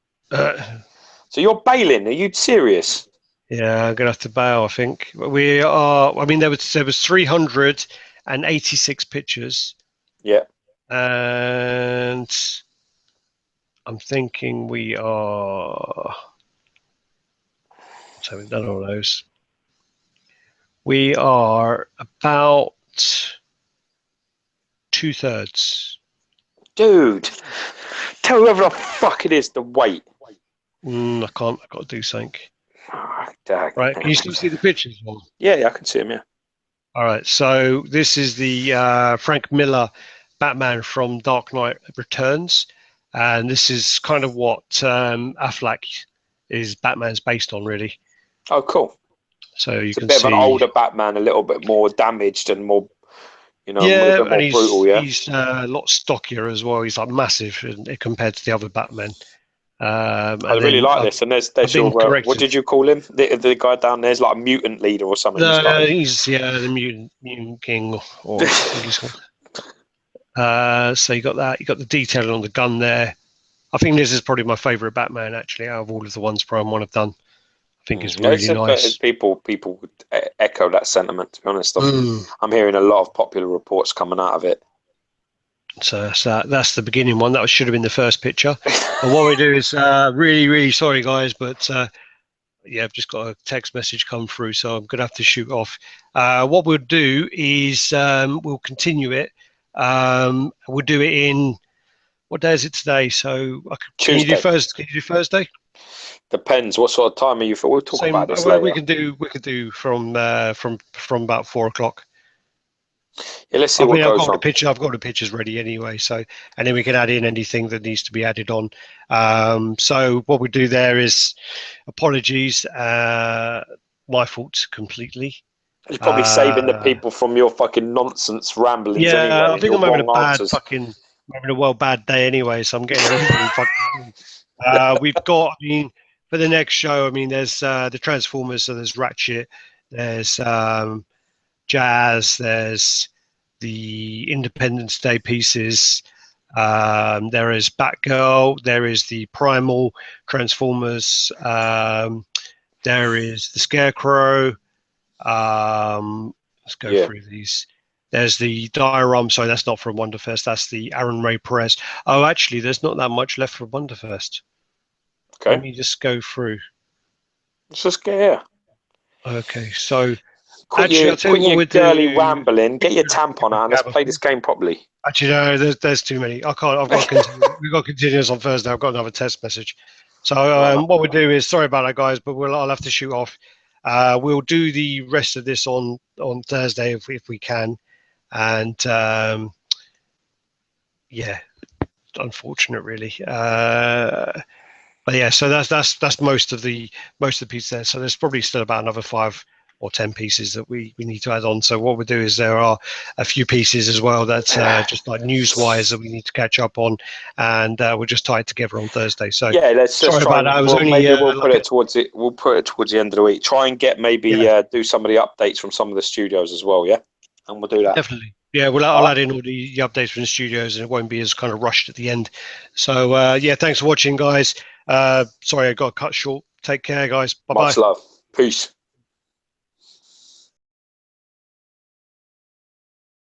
Speaker 2: So you're bailing? Are you serious?
Speaker 1: Yeah, I'm gonna have to bail. I think we are. I mean, there was 386 pictures.
Speaker 2: Yeah.
Speaker 1: And I'm thinking we are. So we've done all those. We are about 2/3.
Speaker 2: Dude, tell whoever the fuck it is to wait.
Speaker 1: I can't. I've got to do something.
Speaker 2: Oh,
Speaker 1: right, can you still see the pictures?
Speaker 2: Yeah, I can see them, yeah.
Speaker 1: All right, so this is the Frank Miller Batman from Dark Knight Returns. And this is kind of what Affleck is Batman's based on, really.
Speaker 2: Oh, cool.
Speaker 1: So you
Speaker 2: It's a
Speaker 1: can
Speaker 2: bit of an
Speaker 1: see.
Speaker 2: older Batman, a little bit more damaged and more, you know, a
Speaker 1: Yeah,
Speaker 2: bit
Speaker 1: and
Speaker 2: more brutal. Yeah,
Speaker 1: he's a lot stockier as well. He's like massive compared to the other Batman.
Speaker 2: I
Speaker 1: And
Speaker 2: really
Speaker 1: then
Speaker 2: like this. And
Speaker 1: I've
Speaker 2: there's
Speaker 1: been
Speaker 2: your what
Speaker 1: corrected.
Speaker 2: did you call him? The guy down there's like a mutant leader or something. He's got.
Speaker 1: He's the mutant king, or I think he's called. So you got that. You got the detailing on the gun there. I think this is probably my favourite Batman actually out of all of the ones Prime1 have done. I think it's
Speaker 2: Yeah,
Speaker 1: really nice.
Speaker 2: people would echo that sentiment. To be honest,
Speaker 1: Mm.
Speaker 2: I'm hearing a lot of popular reports coming out of it.
Speaker 1: So that's the beginning one. That should have been the first picture. But what we do is really sorry guys, but yeah, I've just got a text message come through, so I'm gonna have to shoot off. What we'll do is we'll continue it. We'll do it in, what day is it today? So can you do
Speaker 2: Tuesday.
Speaker 1: Can you do Thursday?
Speaker 2: Depends. What sort of time are you for? We'll talk
Speaker 1: Same.
Speaker 2: about this
Speaker 1: Well,
Speaker 2: later.
Speaker 1: we could do from about 4 o'clock.
Speaker 2: Yeah, let's see
Speaker 1: I
Speaker 2: what
Speaker 1: mean,
Speaker 2: goes on.
Speaker 1: I've got the pictures ready anyway. So, and then we can add in anything that needs to be added on. So what we do there is, apologies, my fault completely.
Speaker 2: You're probably saving the
Speaker 1: Uh,
Speaker 2: people from your fucking nonsense ramblings
Speaker 1: yeah,
Speaker 2: anyway,
Speaker 1: I
Speaker 2: and
Speaker 1: think
Speaker 2: your
Speaker 1: I'm having a
Speaker 2: wrong
Speaker 1: bad
Speaker 2: answers.
Speaker 1: fucking, I'm having a bad day anyway. So I'm getting everything fucking. We've got, I mean, for the next show, I mean, there's the Transformers. So there's Ratchet, there's Jazz, there's the Independence Day pieces. There is Batgirl. There is the Primal Transformers. There is the Scarecrow. Let's go through these. There's the diorama. Sorry, that's not from Wonderfest. That's the Aaron Ray Perez. Oh, actually, there's not that much left from Wonderfest.
Speaker 2: Okay.
Speaker 1: Let me just go through.
Speaker 2: Let's just get here.
Speaker 1: Okay, so
Speaker 2: Quit
Speaker 1: actually, I'll tell you what
Speaker 2: your
Speaker 1: we'll
Speaker 2: girly
Speaker 1: do.
Speaker 2: rambling. Get your tampon out and let's play this game properly.
Speaker 1: Actually, no, there's too many. I can't. I've got to continue. We've got to continue this on Thursday. I've got another text message. So what we'll do is, sorry about that, guys, but I'll have to shoot off. We'll do the rest of this on Thursday if we can, and yeah, unfortunate really. But yeah, so that's most of the pieces there. So there's probably still about another 5 or 10 pieces that we need to add on. So what we'll do is there are a few pieces as well that's just like news-wise that we need to catch up on, and we'll just tie it together on Thursday. So
Speaker 2: yeah, let's just
Speaker 1: sorry
Speaker 2: try.
Speaker 1: about that. It was
Speaker 2: Well,
Speaker 1: only
Speaker 2: maybe we'll put
Speaker 1: like
Speaker 2: it towards it. We'll put it towards the end of the week. Try and get maybe do some of the updates from some of the studios as well. Yeah, and we'll do that.
Speaker 1: definitely. Yeah, well, I'll add in all the updates from the studios, and it won't be as kind of rushed at the end. So yeah, thanks for watching, guys. Sorry I got cut short. Take care, guys. Bye bye.
Speaker 2: Much love. Peace.